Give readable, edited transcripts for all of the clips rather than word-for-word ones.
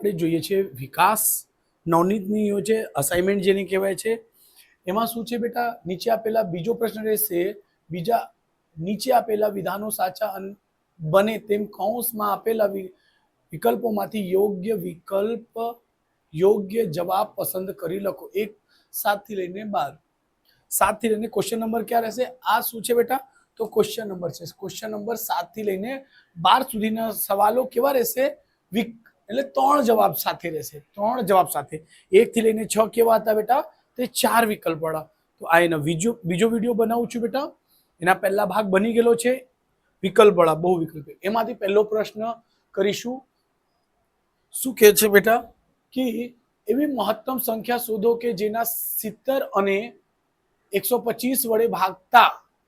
આપણે જોઈએ છે વિકાસ નવનીતની છે અસાઇનમેન્ટ જેને કહેવાય છે એમાં શું છે બેટા નીચે આપેલા બીજો પ્રશ્ન રહેશે બીજા નીચે આપેલા વિધાનો સાચા બને તેમ કૌંસમાં આપેલા વિકલ્પોમાંથી યોગ્ય જવાબ પસંદ કરી લખો 1 7 થી લઈને 12 7 થી લઈને ક્વેશ્ચન નંબર ક્યાં રહેશે આ શું છે બેટા તો ક્વેશ્ચન નંબર છે ક્વેશ્ચન નંબર 7 થી લઈને 12 સુધીના સવાલો કેવા રહેશે એટલે 3 જવાબ સાથે રહેશે 3 જવાબ સાથે 1 થી લઈને 6 કેવા હતા બેટા તે 4 વિકલ્પ વાળા તો આ એનો બીજો વિડિયો બનાવું છું બેટા એના પહેલા ભાગ બની ગયેલો છે વિકલ્પ વાળા બહુ વિકલ્પ એમાંથી પહેલો પ્રશ્ન કરીશું શું કહે છે બેટા કે એવી મહત્તમ સંખ્યા શોધો કે જેના 70 અને 125 વડે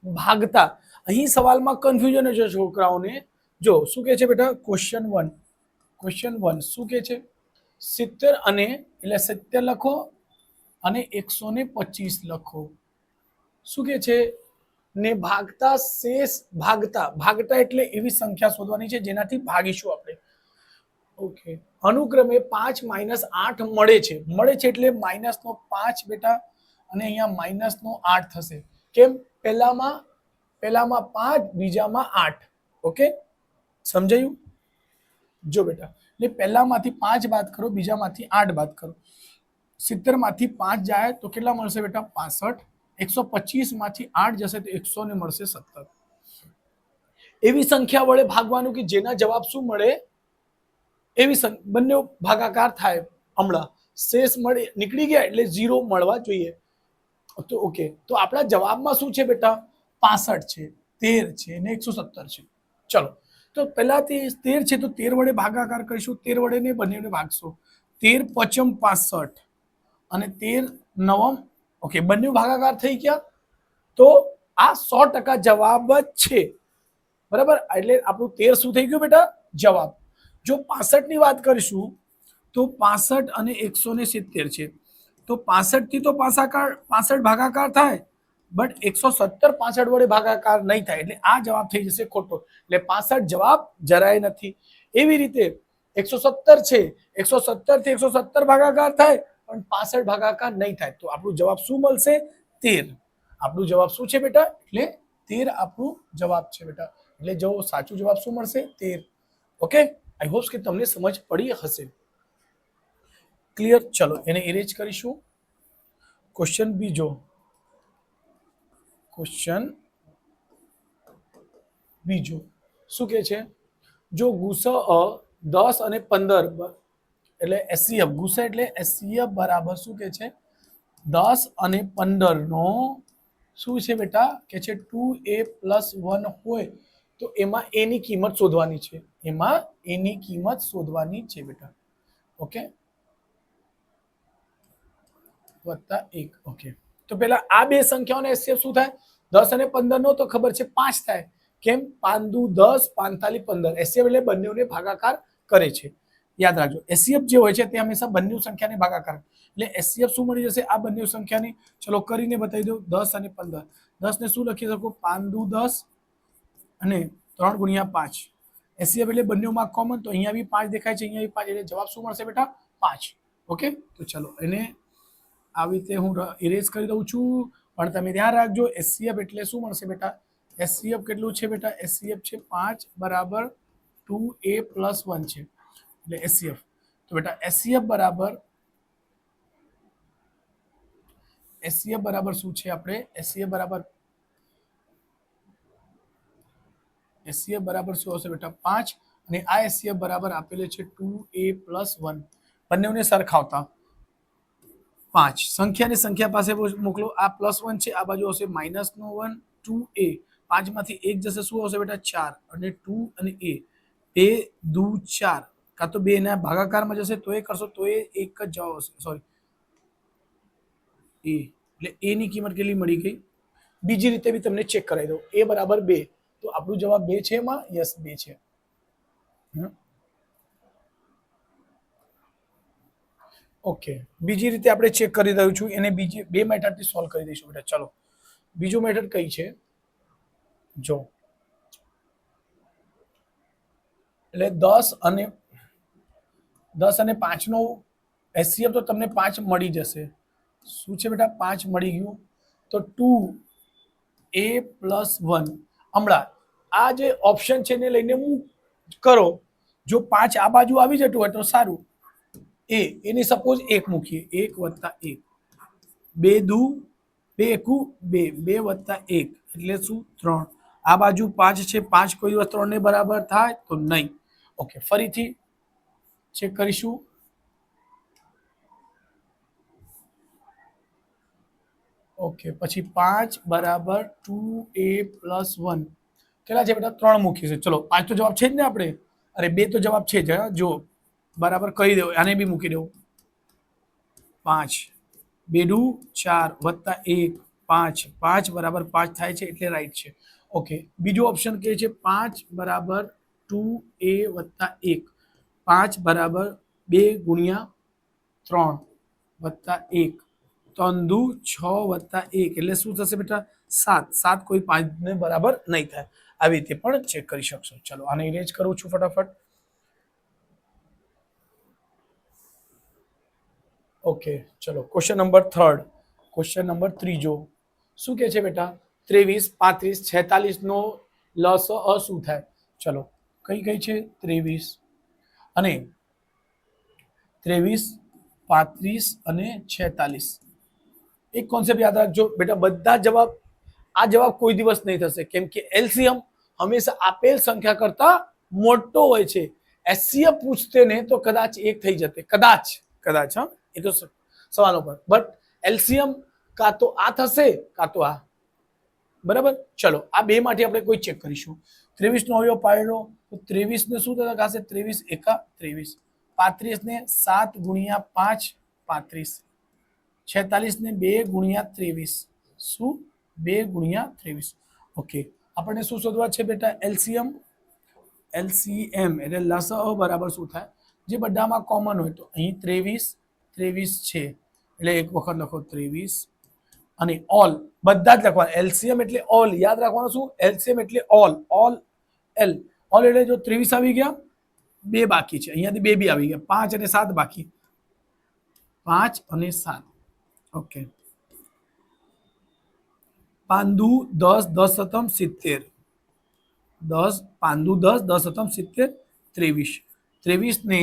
ભાગતા અહીં સવાલમાં કન્ફ્યુઝન છે છોકરાઓને જો શું કહે છે બેટા ક્વેશ્ચન 1 શું કહે છે 70 અને એટલે 70 લખો અને 125 લખો શું કહે છે ને ભાગતા શેષ ભાગતા એટલે એવી સંખ્યા શોધવાની છે જેનાથી ભાગીશું આપણે ઓકે અનુક્રમે 5 - 8 મળે છે એટલે માઈનસ નો 5 બેટા અને અહીંયા માઈનસ નો 8 થશે કેમ પહેલામાં 5 બીજામાં 8 ઓકે સમજાયું જો બેટા એટલે પહેલામાંથી 5 બાદ કરો બીજામાંથી 8 બાદ કરો 70 માંથી 5 જાય તો કેટલા મળશે બેટા 65 125 માંથી 8 જશે તો 100 ને મળશે 17 એવી સંખ્યા વડે ભાગવાનું કે જેના જવાબ શું મળે એવી બંને ભાગાકાર થાય હમણાં શેષ મળે નીકળી ગયા એટલે 0 મળવા જોઈએ તો ઓકે તો આપણા જવાબમાં શું છે બેટા 65 છે 13 છે અને 117 છે ચલો તો પહેલાથી 13 છે તો 13 વડે ભાગાકાર કરીશું 13 વડે ને બંનેને ભાગશો 13 પચમ 65 અને 13 નવમ ઓકે બંને ભાગાકાર થઈ ગયા તો આ 100% જવાબ જ છે બરાબર એટલે આપણું 13 શું થઈ ગયું બેટા જવાબ જો 65 ની વાત કરીશું તો 65 અને 170 છે તો 65 થી તો 65 ભાગાકાર થાય બટ 117 65 વડે ભાગાકાર નહીં થાય એટલે આ જવાબ થઈ જશે ખોટો એટલે 65 જવાબ જરાય નથી એવી રીતે 117 છે 117 થી 117 ભાગાકાર થાય પણ 65 ભાગાકાર નહીં થાય તો આપણું જવાબ શું મળશે 13 આપણું જવાબ શું છે બેટા એટલે 13 આપણું જવાબ છે બેટા એટલે જો સાચું જવાબ શું મળશે 13 ઓકે આઈ હોપ કે તમને સમજ પડી હશે ક્લિયર ચલો એને ઇરેજ કરીશું ક્વેશ્ચન બીજો શું કે છે જો ગુસા 10 અને 15 એટલે એસસીએફ ગુસા એટલે એસસીએફ બરાબર શું કે છે 10 અને 15 નો શું છે બેટા કે છે 2a + 1 હોય તો એમાં a ની કિંમત શોધવાની છે બેટા ઓકે +1 ઓકે તો પેલા આ બે સંખ્યાઓનો એસસીએફ શું થાય 10 અને 15 નો તો ખબર છે 5 થાય કેમ 5 દુ 10 5 તાલી 15 એસસીએફ એટલે બંનેને ભાગાકાર કરે છે યાદ રાખજો એસસીએફ જે હોય છે તે હંમેશા બંને સંખ્યાને ભાગાકાર એટલે એસસીએફ શું મળી જશે આ બંને સંખ્યાની ચલો કરીને બતાવી દો 10 અને 15 10 ને શું લખી શકો 5 દુ 10 અને 3 × 5 એસસીએફ એટલે બંનેમાં કોમન તો અહીંયા બી 5 દેખાય છે અહીંયા બી 5 એટલે જવાબ શું મળશે બેટા 5 ઓકે તો ચલો એને આવી રીતે હું ઇરેઝ કરી દઉં છું પણ તમે ધ્યાન રાખજો એસસીએફ એટલે શું મળશે બેટા એસસીએફ કેટલું છે બેટા એસસીએફ છે 5 બરાબર 2a + 1 છે એટલે એસસીએફ તો બેટા એસસીએફ બરાબર શું છે આપણે એસસીએફ બરાબર શું હશે બેટા 5 અને આ એસસીએફ બરાબર આપેલું છે 2a + 1 બંનેને સરખાવતા 5 સંખ્યાને સંખ્યા પાસે મોકલો આ +1 છે આ બાજુ હશે -1 2a 5 માંથી 1 જશે શું હશે બેટા 4 અને 2 અને a 2 દુ 4 કાં તો 2 ના ભાગાકારમાં જશે તો એ કરશો તો એ એક જ જવાબ હશે સોરી a એટલે a ની કિંમત કેટલી મળી ગઈ બીજી રીતે બી તમને ચેક કરાવી દઉં a બરાબર 2 તો આપણો જવાબ 2 છે એમાં યસ 2 છે ઓકે બીજી રીતે આપણે ચેક કરી રહ્યું છું એને બીજી બે મેથડથી સોલ્વ કરી દઈશું બેટા ચલો બીજો મેથડ કઈ છે જો એટલે 10 અને 10 અને 5 નો HCF તો તમને 5 મળી જશે. શું છે બેટા? 5 મળી ગયું. તો 2a + 1. હમણાં આ જે ઓપ્શન છે એને લઈને કરો. જો 5 આ બાજુ આવી જતું હોય તો સારું. એની સપોઝ 1 મૂકીએ. 1 + 1. 2 દુ 2 એકુ 2. 2 + 1 એટલે શું? 3. આ બાજુ 5 છે. 5 કોઈ દિવસ 3 ને બરાબર થાય તો નહીં. ઓકે, ફરીથી ચેક કરીશું. ઓકે, પછી 5 = 2a + 1. કેટલા છે બેટા? 3 મૂકીશું. ચલો, 5 તો જવાબ છે જ ને આપણે. અરે 2 તો જવાબ છે જ. જો બરાબર કરી દેવો. આને બી મૂકી દેવું. 5 2 દુ 4 + 1 5. 5 = 5 થાય છે એટલે રાઈટ છે. ઓકે, બીજો ઓપ્શન કે છે 5 = 2a + 1. 5 = 2 × 3 + 1. 3 દુ 6 + 1 એટલે શું થશે બેટા? 7. 7 કોઈ 5 ને બરાબર નહીં થાય. આવી રીતે પણ ચેક કરી શકશો. ચલો, આને ઇરેજ કરું છું ફટાફટ. ઓકે, ચલો, ક્વેશ્ચન નંબર 3. ક્વેશ્ચન નંબર 3 શું કે છે બેટા? 23 35 46 નો લસઅ શું થાય? ચલો, કઈ કઈ છે? 23 અને 23 35 અને 46. એક કોન્સેપ્ટ યાદ રાખજો બેટા, બધા જવાબ આ જવાબ કોઈ દિવસ નહીં થશે, કેમ કે એલસીએમ હંમેશા આપેલ સંખ્યા કરતા મોટો હોય છે. એચસીએફ પૂછતે ને તો કદાચ 1 થઈ જતે, કદાચ. હા, એ તો સવાલો પર. બટ એલસીએમ કાં તો આ થશે કાં તો આ. બરાબર. ચલો, આ બે માટે આપણે કોઈ ચેક કરીશું. 23 નો અવયવ પાડ્યો તો 23 ને શું થશે? 23 એકા 23. 35 ને 7 × 5 35. 46 ને 2 × 23. શું? 2 × 23. ઓકે, આપણને શું શોધવા છે બેટા? એલસીએમ. એલસીએમ એટલે લસઅ બરાબર શું થાય? જે બધામાં કોમન હોય તો અહીં 23 છે એટલે એક વખત લખો 23 અને ઓલ બધા જ લખવાના. એલસીએમ એટલે ઓલ. યાદ રાખવાનું શું? એલસીએમ એટલે ઓલ. એલ ઓલ એટલે જો 23 આવી ગયા, 2 બાકી છે. અહીંયાથી 2 બી આવી ગયા. 5 અને 7 બાકી. 5 અને 7. ઓકે, 5 દુ 10 10 સતમ 70. 10 5 દુ 10 10 સતમ 70 23. 23 ને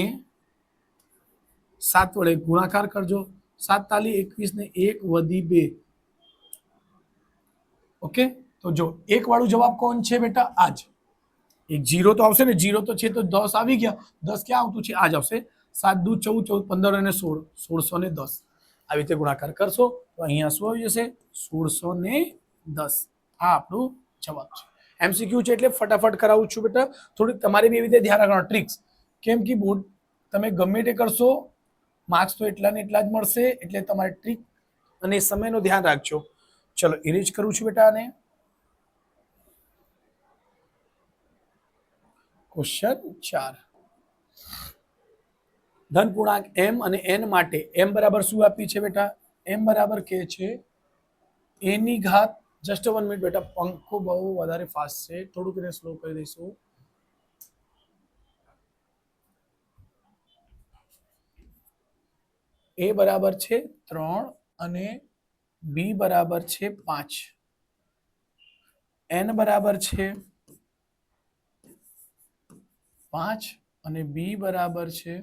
7 વડે ગુણાકાર કરજો. 7 તાલી 21 ને 1 વધી 2. ઓકે, તો જો 1 વાળું જવાબ કોણ છે બેટા? આજ. એક 0 તો આવશે ને, 0 તો છે તો 10 આવી ગયા. 10 ક્યાં આવતું છે? આજ આવશે. 7 દુ 14 14 15 અને 16 1610. આવી રીતે ગુણાકાર કરશો તો અહીંયા શું આવી જશે? 1610. આ આપણું જવાબ છે. એમસીક્યુ છે એટલે ફટાફટ કરાવું છું બેટા. થોડીક તમારે બી એવી રીતે ધ્યાન રાખવાનું ટ્રિક્સ, કેમ કે બોર્ડ તમે ગમે તે કરશો માર્ક્સ તો એટલા ને એટલા જ મળશે. એટલે તમારે ટ્રીક અને સમયનું ધ્યાન રાખજો. ચલો, ઇરેજ કરું છું બેટા આને. ક્વેશ્ચન 4. ધન પૂર્ણાંક m અને n માટે m બરાબર શું આપી છે બેટા? m બરાબર કે છે a ની ઘાત. જસ્ટ 1 મિનિટ બેટા, પંખો બહુ વધારે ફાસ્ટ છે, થોડુંક એને સ્લો કરી દઈશું. a બરાબર છે 3 અને b બરાબર છે 5. n બરાબર છે 5 અને b બરાબર છે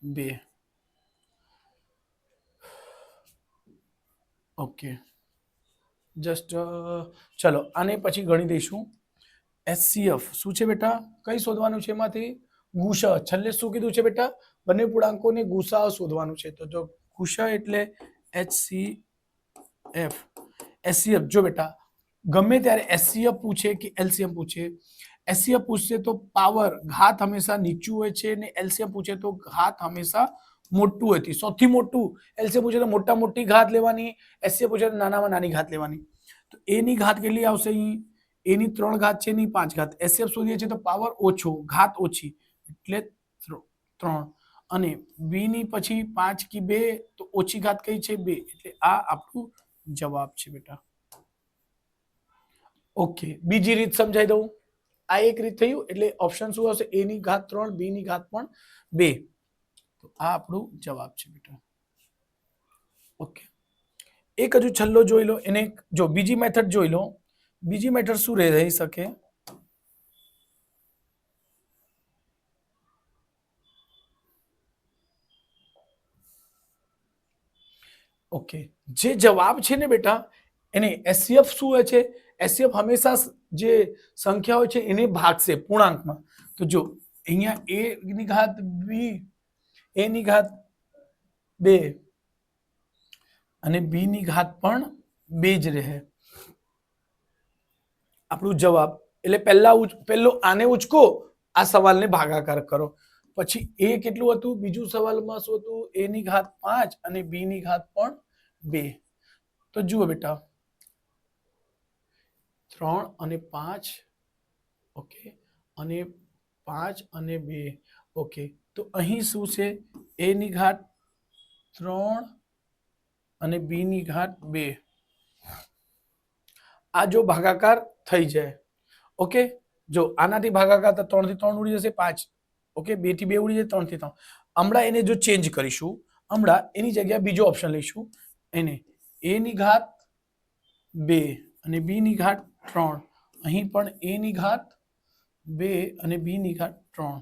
2. ઓકે, જસ્ટ ચલો આને પછી ગણી દઈશું. એચસીએફ શું છે બેટા? કઈ શોધવાનું છે એમાંથી? ગુસા. છેલ્લે શું કીધું છે બેટા? બંને પૂર્ણાંકોને ગુસા શોધવાનું છે. તો જો ગુસા એટલે એચસીએફ. એચસીએફ જો બેટા ગમે ત્યારે એચસીએફ પૂછે કે એલસીએમ પૂછે, એચસીએફ પૂછશે તો પાવર ઘાત હંમેશા નીચું હોય છે અને એલસીએમ પૂછે તો ઘાત હંમેશા મોટું હોય છે. સૌથી મોટું એલસીએમ પૂછે તો મોટા મોટી ઘાત લેવાની, એચસીએફ પૂછે તો નાનામાં નાની ઘાત લેવાની. તો એ ની ઘાત કેટલી આવશે? અહીં એની 3 ઘાત છે, એની 5 ઘાત. એચસીએફ શોધીએ છીએ તો પાવર ઓછો, ઘાત ઓછી એટલે 3. અને બી ની પછી 5 કી 2 તો ઓછી ઘાત કઈ છે? 2. એટલે આ આપણું જવાબ છે બેટા. ઓકે, બીજી રીત સમજાઈ દઉં. આ એક રીત થયું એટલે ઓપ્શન શું આવશે? a ની ઘાત 3, b ની ઘાત પણ 2. તો આ આપણું જવાબ છે બેટા. ઓકે, એક હજુ છેલ્લો જોઈ લો. એને જો બીજી મેથડ જોઈ લો. બીજી મેથડ શું રહી શકે? ઓકે, જે જવાબ છે ને બેટા એને એસસીએફ શું હોય છે? એસસીએફ હંમેશા જે સંખ્યા હોય છે એને ભાગશે પૂર્ણાંકમાં. તો જો અહીંયા a ની ઘાત b, a ની ઘાત 2 અને b ની ઘાત પણ 2 જ રહે આપણું જવાબ. એટલે પહેલો આને ઉચકો, આ સવાલને ભાગાકાર કરો. પછી એ કેટલું હતું? બીજું સવાલમાં શું હતું? a ની ઘાત 5 અને b ની ઘાત પણ 2. તો જુઓ બેટા 3 અને 5, ઓકે, અને 5 અને 2, ઓકે. તો અહીં શું છે? a ની ઘાત 3 અને b ની ઘાત 2. આ જો ભાગાકાર થઈ જાય, ઓકે. જો આનાથી ભાગાકાર તો 3 થી 3 ઉડી જશે, 5, ઓકે, 2 થી 2 ઉડી જાય, 3 થી 3. હમણાં એને જો ચેન્જ કરીશું, હમણાં એની જગ્યાએ બીજો ઓપ્શન લઈશું. એને a ની ઘાત 2 અને b ની ઘાત 3. અહીં પણ a ની ઘાત 2 અને b ની ઘાત 3.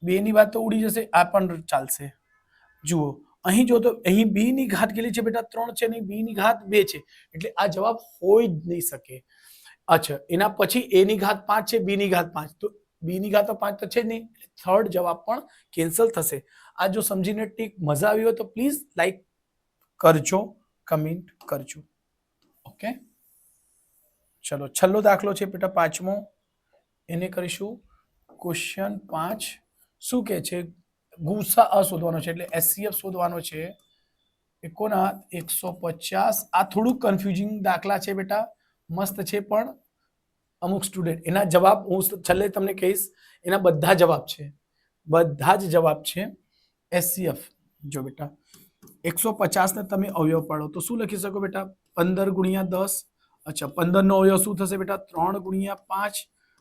2 ની વાત તો ઉડી જશે, આ પણ ચાલશે. જુઓ અહીં જો તો અહીં b ની ઘાત કેટલી છે બેટા? 3 છે ને b ની ઘાત 2 છે. એટલે આ જવાબ હોઈ જ નહીં શકે. અચ્છા, એના પછી a ની ઘાત 5 છે, b ની ઘાત 5. તો b ની ઘાત તો 5 તો છે જ નહીં. થર્ડ જવાબ પણ કેન્સલ થશે. આ જો સમજીને ટીક મજા આવી હોય તો પ્લીઝ લાઈક કરજો, કમેન્ટ કરજો. ઓકે, ચલો છેલ્લો દાખલો છે બેટા 5મો. એને કરીશું ક્વેશ્ચન 5. શું કે છે? ગુસા શોધવાનો છે, એટલે એસસીએફ શોધવાનો છે. એકોના 150. આ થોડું કન્ફ્યુઝિંગ દાખલા છે બેટા, મસ્ત છે, પણ અમુક સ્ટુડન્ટ એના જવાબ હું છેલ્લે તમને કહીશ. એના બધા જવાબ છે, બધા જ જવાબ છે એસસીએફ. જો બેટા 150 ને તમે અવયવ પાડો તો શું લખી શકો બેટા? 15 ગુણ્યા 10. અચ્છા, 15 નો અવયવ શું થશે બેટા? 3 ગુણ્યા 5.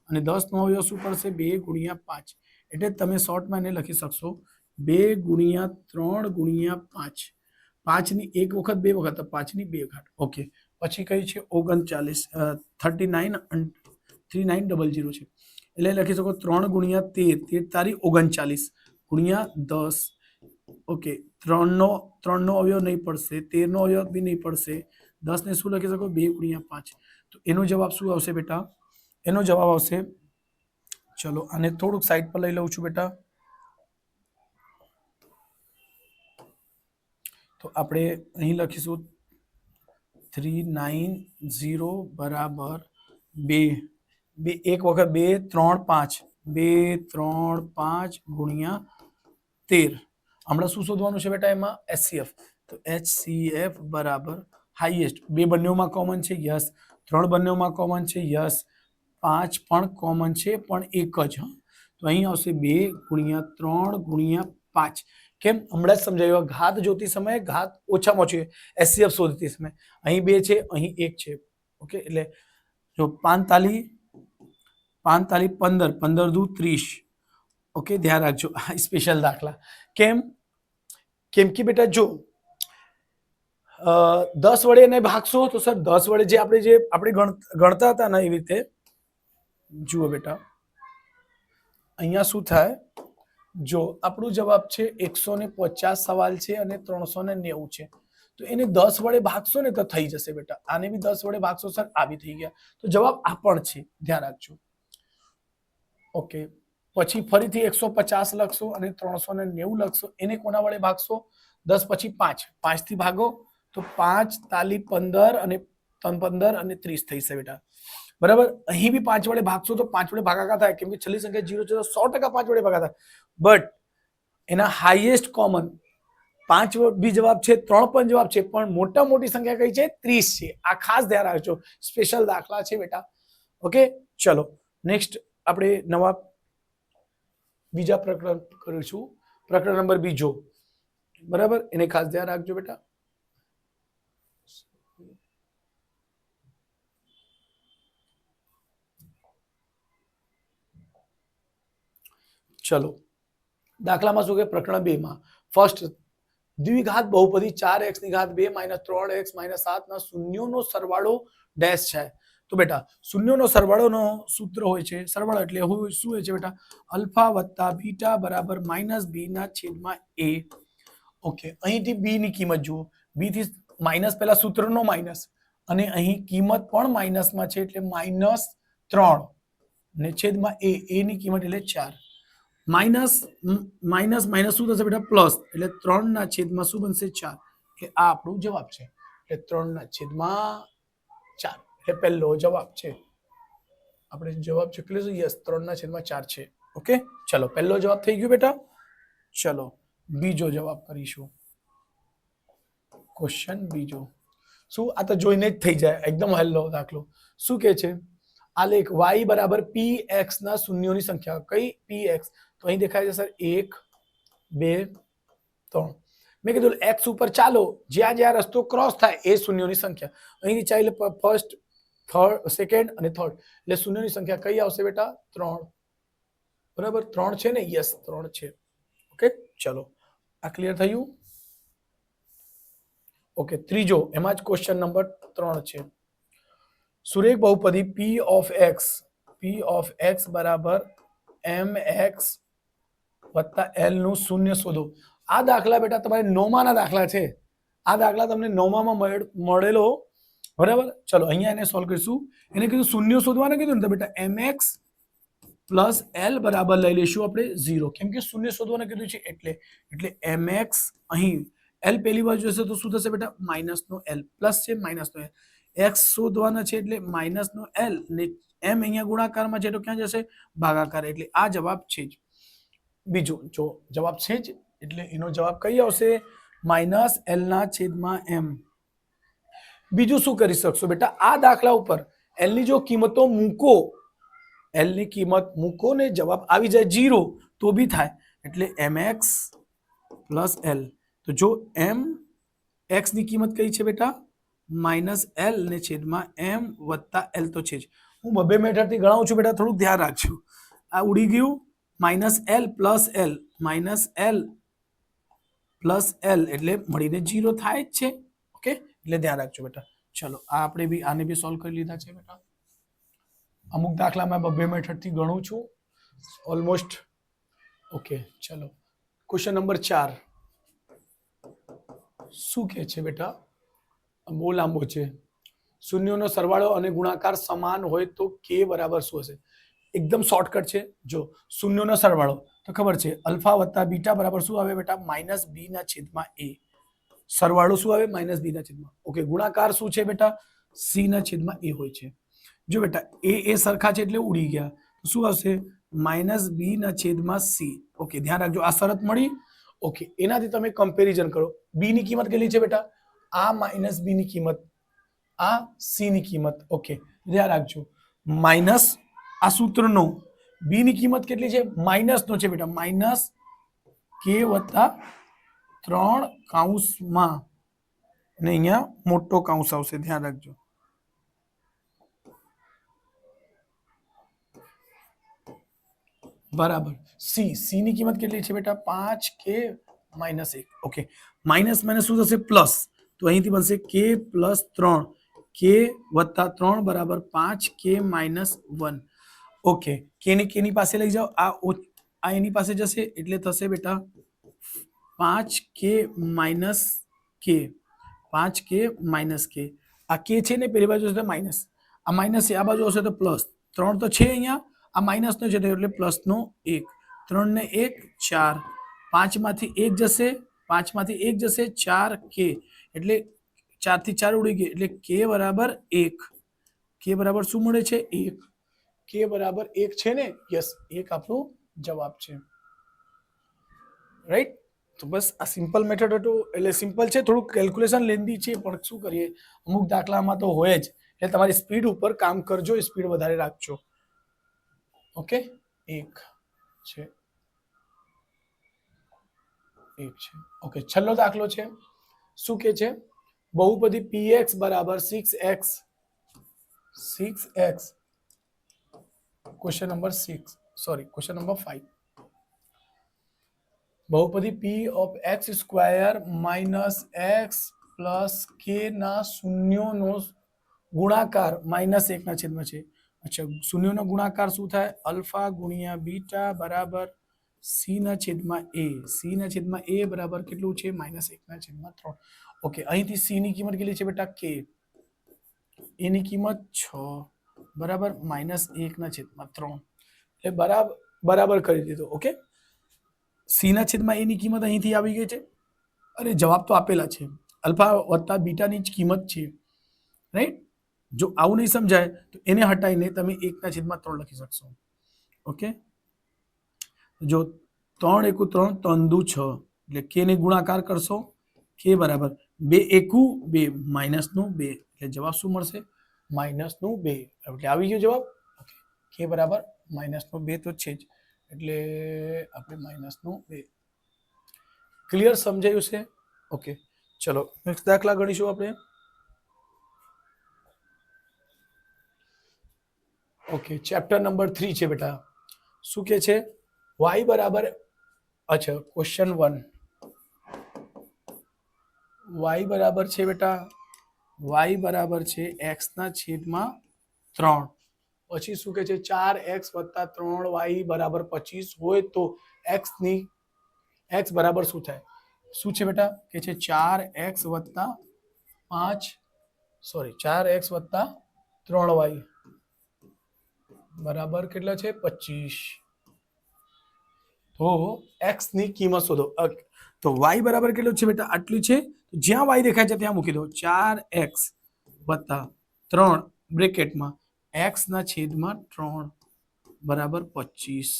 અને 10 નો અવયવ શું પડશે? 2 ગુણ્યા 5. એટલે તમે શોર્ટમાં એને લખી શકશો 2 ગુણ્યા 3 ગુણ્યા 5. 5 ની એક વખત 2 વખત, 5 ની 2 ઘાત. ઓકે, પછી કઈ છે? 39, 39 3900 છે. એટલે લખી શકો 3 ગુણ્યા 13, 13 તારી 39 ગુણ્યા 10. ઓકે, 3 નો અવયવ નહીં પડશે, 13 નો અવયવ બી નહીં પડશે. 10 ને શું લખી શકો? 2 ગુણ્યા 5. તો એનો જવાબ શું આવશે બેટા? એનો જવાબ આવશે, ચલો આને થોડુંક સાઈડ પર લઈ લઉં છું બેટા. તો આપણે અહીં લખીશું 390 બરાબર 2. એક વખત 2 3 5, 2 3 5 ગુણ્યા 13. હમણાં શું શોધવાનું છે બેટા? એમાં એચસીએફ. તો એચસીએફ બરાબર હાઈએસ્ટ. 2 બંનેમાં કોમન છે, યસ. 3 બંનેમાં કોમન છે, યસ. 5 પણ કોમન છે, પણ એક જ. તો અહીં આવશે 2 ગુણ્યા 3 ગુણ્યા 5. કેમ? હમણાં જ સમજાવ્યું. ઘાત જોતી સમયે ઘાત ઓછામાં ઓછી એચસીએફ શોધતી સમયે અહીં 2 છે, અહીં 1 છે. ઓકે, એટલે જો 5 તાલી 15, 15 દુ 30. ઓકે, ધ્યાન રાખજો સ્પેશિયલ દાખલા. કેમ? કેમ કે બેટા જો 10 વડે એને ભાગશો તો સર 10 વડે જે આપણે ગણતા હતા ને એવી રીતે. જુઓ બેટા અહીંયા શું થાય? જો આપણું જવાબ છે 150 સવાલ છે અને 390 છે. તો એને 10 વડે ભાગશો ને તો થઈ જશે બેટા. આને બી 10 વડે ભાગશો સર, આ બી થઈ ગયા. તો જવાબ આ પણ છે, ધ્યાન રાખજો. ઓકે, પછી ફરીથી 150 લખશો અને 390 લખશો. એને કોના વડે ભાગશો? 10 પછી 5, 5 થી ભાગો તો 5 તાલી 15 અને 15 અને 30 થઈ જશે બેટા. બરાબર. અહીં બી 5 વડે ભાગશો તો 5 વડે ભાગાકાર થાય, કેમ કે છેલ્લી સંખ્યા 0 છે તો 100% 5 વડે ભાગાકાર થાય. બટ એના હાઈએસ્ટ કોમન 5 બી જવાબ છે, 3 પણ જવાબ છે, પણ મોટા મોટી સંખ્યા કઈ છે? 30 છે. આ ખાસ ધ્યાન રાખજો, સ્પેશિયલ દાખલા છે બેટા. ઓકે, ચલો નેક્સ્ટ આપણે નવા બીજા પ્રકરણ કરીશું. પ્રકરણ નંબર બીજો, બરાબર, એને ખાસ ધ્યાન રાખજો બેટા. ચલો દાખલામાં શું કે પ્રકરણ 2 માં ફર્સ્ટ દ્વિઘાત બહુપદી 4x ની ઘાત 2 3x 7 ના શૂન્યોનો સરવાળો ડેશ છે. તો બેટા શૂન્યોનો સરવાળોનો સૂત્ર હોય છે, સરવાળો એટલે શું હોય છે બેટા, અલ્ફા વત્તા બીટા બરાબર માઇનસ બી ના છેદમાં a. ઓકે, અહીંથી b ની કિંમત જુઓ, b થી માઇનસ પહેલા સૂત્રનો માઇનસ અને અહીં કિંમત પણ માઇનસમાં છે એટલે -3 ને છેદમાં a ની કિંમત એટલે 4. માઇનસ માઇનસ માઇનસ શું થશે બેટા, પ્લસ એટલે 3 ના છેદમાં શું બનશે, 4. એટલે આ આપણો જવાબ છે. એટલે 3 ના છેદમાં 4 એટલે પહેલો જવાબ છે. આપણે જવાબ ચૂકી લઈશું. યસ, 3 ના છેદમાં 4 છે. ઓકે, ચલો પહેલો જવાબ થઈ ગયો બેટા. ચલો બીજો જવાબ કરીશું. ક્વેશ્ચન બીજો શું, આ તો જોઈને જ થઈ જાય, એકદમ હેલો દાખલો. શું કે છે, આલેખ y બરાબર px ના શૂન્યોની સંખ્યા. કઈ px? તો અહીં દેખાય છે સર 1 2 3. મેં કીધું x ઉપર ચાલો, જ્યાં જ્યાં રસ્તો ક્રોસ થાય એ શૂન્યોની સંખ્યા. અહીંથી ચાલે ફર્સ્ટ, થર્ડ, સેકન્ડ અને થર્ડ, એટલે શૂન્યોની સંખ્યા કઈ આવશે બેટા, 3. બરાબર, 3 છે ને? યસ, 3 છે. ઓકે, ચલો આ ક્લિયર થયું. ઓકે, ત્રીજો એમાં જ ક્વેશ્ચન નંબર 3 છે. સુરેખ બહુપદી p of x બરાબર mx વત્તા l નું શૂન્ય શોધો. આ દાખલા બેટા તમારે 9મા ના દાખલા છે. આ દાખલા તમને 9મા માં મળેલો. બરાબર, ચલો અહીંયા એને સોલ્વ કરીશું. એને કીધું શૂન્ય શોધવાનું કીધું ને, તો બેટા mx પ્લસ l બરાબર લઈ લઈશું આપણે 0, કેમ કે શૂન્ય શોધવાનું કીધું છે એટલે mx અહીં l પહેલી બાજુ હશે તો શું થશે બેટા, માઇનસ નો l, પ્લસ છે માઇનસ નો l. x શોધવાના છે એટલે માઇનસ નો l ને m અહીંયા ગુણાકારમાં છે તો ક્યાં જશે, ભાગાકાર. એટલે આ જવાબ છે જ. બીજો જો જવાબ છે જ એટલે એનો જવાબ કઈ આવશે, માઇનસ l ના છેદમાં m. બીજું શું કરી શકશો બેટા, આ દાખલા ઉપર l ની જો કિંમતો મૂકો, l ની કિંમત મૂકો ને જવાબ આવી જાય 0 તો બી થાય. એટલે mx પ્લસ l. તો જો m x ની કિંમત કઈ છે બેટા, માઇનસ l ને છેદમાં m વત્તા l તો છે જ. હું બબે મેથડથી ગણાવું છું બેટા, થોડુંક ધ્યાન રાખજો. આ ઉડી ગયું, minus l plus l, minus l plus l એટલે મળીને 0 થાય જ છે. ઓકે, એટલે ધ્યાન રાખજો બેટા. ચલો આ આપણે બી આને બી સોલ્વ કરી લીધા છે બેટા. અમુક દાખલામાં બબે મેથડથી ગણું છું ઓલમોસ્ટ. ઓકે, ચલો ક્વેશ્ચન નંબર 4 શું કહે છે બેટા, બહુ લાંબો છે. શૂન્યોનો સરવાળો અને ગુણાકાર સમાન હોય તો k બરાબર શું હશે? એકદમ શોર્ટકટ છે. જો શૂન્યોનો સરવાળો તો ખબર છે અલ્ફા વત્તા બીટા બરાબર શું આવે બેટા, માઇનસ બી ના છેદમાં a. સરવાળો શું આવે, માઇનસ બી ના છેદમાં. ઓકે, ગુણાકાર શું છે બેટા, c ના છેદમાં a હોય છે. જો બેટા એ સરખા છે એટલે ઉડી ગયા, શું આવશે, માઇનસ બી ના છેદમાં c. ઓકે, ધ્યાન રાખજો આ શરત મળી. ઓકે, એનાથી તમે કમ્પેરિઝન કરો. બી ની કિંમત કેટલી છે બેટા, આ માઇનસ બી ની કિંમત, આ સી ની કિંમત. ઓકે, ધ્યાન રાખજો માઇનસ આ સૂત્રનો બી ની કિંમત કેટલી છે, માઇનસ નો છે બેટા, માઇનસ કે વત્તા 3 કૌંસમાં અને અહીંયા મોટો કૌંસ આવશે, ધ્યાન રાખજો. બરાબર, સી ની કિંમત કેટલી છે બેટા, 5k minus 1. Okay, minus minus શું થશે, પ્લસ. તો અહીંથી બનશે k પ્લસ 3, k વત્તા 3 બરાબર 5k માઇનસ 1. ઓકે, k ની પાસે લઈ જાઓ, આ એની પાસે જશે એટલે થશે બેટા 5k minus k, 5k minus k. આ k છે ને પેલી બાજુ હશે માઇનસ, આ માઇનસ છે, આ બાજુ હશે તો પ્લસ. 3 તો છે અહીંયા, આ માઇનસ નો છે એટલે પ્લસ નો 1. 3 ને 1 4, 5 માંથી 1 જશે, 5 માંથી 1 જશે 4k, એટલે 4 થી 4 ઉડી ગઈ એટલે k બરાબર 1. k બરાબર શું મળે છે, 1. k બરાબર 1 છે ને? યસ, 1 આપણો જવાબ છે. રાઈટ. તો બસ આ સિમ્પલ મેથડ હતું, એટલે સિમ્પલ છે, થોડું કેલ્ક્યુલેશન લેન્ધી છે પણ શું કરીએ, અમુક દાખલામાં તો હોય જ. એટલે તમારી સ્પીડ ઉપર કામ કરજો, સ્પીડ વધારે રાખજો. ઓકે, 1 છે. ઓકે, છેલ્લો દાખલો છે. શું કે છે, બહુપદી px બરાબર 6x. Question number 6, sorry question number 5. બહુપદી p of x square minus x plus k ના શૂન્યોનો ગુણાકાર માઇનસ 1 ના છેદમાં છે. અચ્છા, શૂન્યોનો ગુણાકાર શું થાય? અલ્ફા ગુણ્યા બીટા બરાબર c ના છેદમાં a. c ના છેદમાં a બરાબર કેટલું છે? માઇનસ 1 ના છેદમાં 3. ઓકે, અહીંથી c ની કિંમત કેટલી છે બેટા? k. a ની કિંમત 6 બરાબર માઇનસ 1 ના છેદમાં 3. એટલે બરાબર કરી દીધો. ઓકે, c ના છેદમાં a ની કિંમત અહીંથી આવી ગઈ છે અને જવાબ તો આપેલા છે. અલ્ફા વત્તા બીટાની જ કિંમત છે, રાઈટ? જો આવું નહીં સમજાય તો એને હટાવીને તમે 1 ના છેદમાં 3 લખી શકશો. ઓકે, જો 3 એકુ 3, 3 દુ 6 એટલે k ને ગુણાકાર કરશો, k બરાબર 2 એકુ 2 માઇનસ નું 2 એટલે જવાબ શું મળશે? માઇનસ નું 2. એટલે આવી ગયો જવાબ. ઓકે, k બરાબર માઇનસ નું 2 તો છે જ, એટલે આપણે માઇનસ નું 2. ક્લિયર? સમજાયું છે? ઓકે, ચલો નેક્સ્ટ દાખલા ગણીશું આપણે. ઓકે, ચેપ્ટર નંબર 3 છે બેટા. શું કે છે? y બરાબર, અચ્છા ક્વેશ્ચન 1, y બરાબર છે બેટા, y બરાબર છે x ના છેદમાં 3. પછી શું કે છે? 4x વત્તા 3y બરાબર 25 હોય તો x બરાબર શું થાય? શું છે બેટા? કે છે 4x વત્તા 3y બરાબર કેટલા છે? 25. તો x ની કિંમત શોધો. તો y બરાબર કેટલું છે બેટા? આટલું છે. જ્યાં y દેખાય છે ત્યાં મૂકી દો. 4x વત્તા 3 બ્રેકેટમાં x ના છેદમાં 3 બરાબર 25.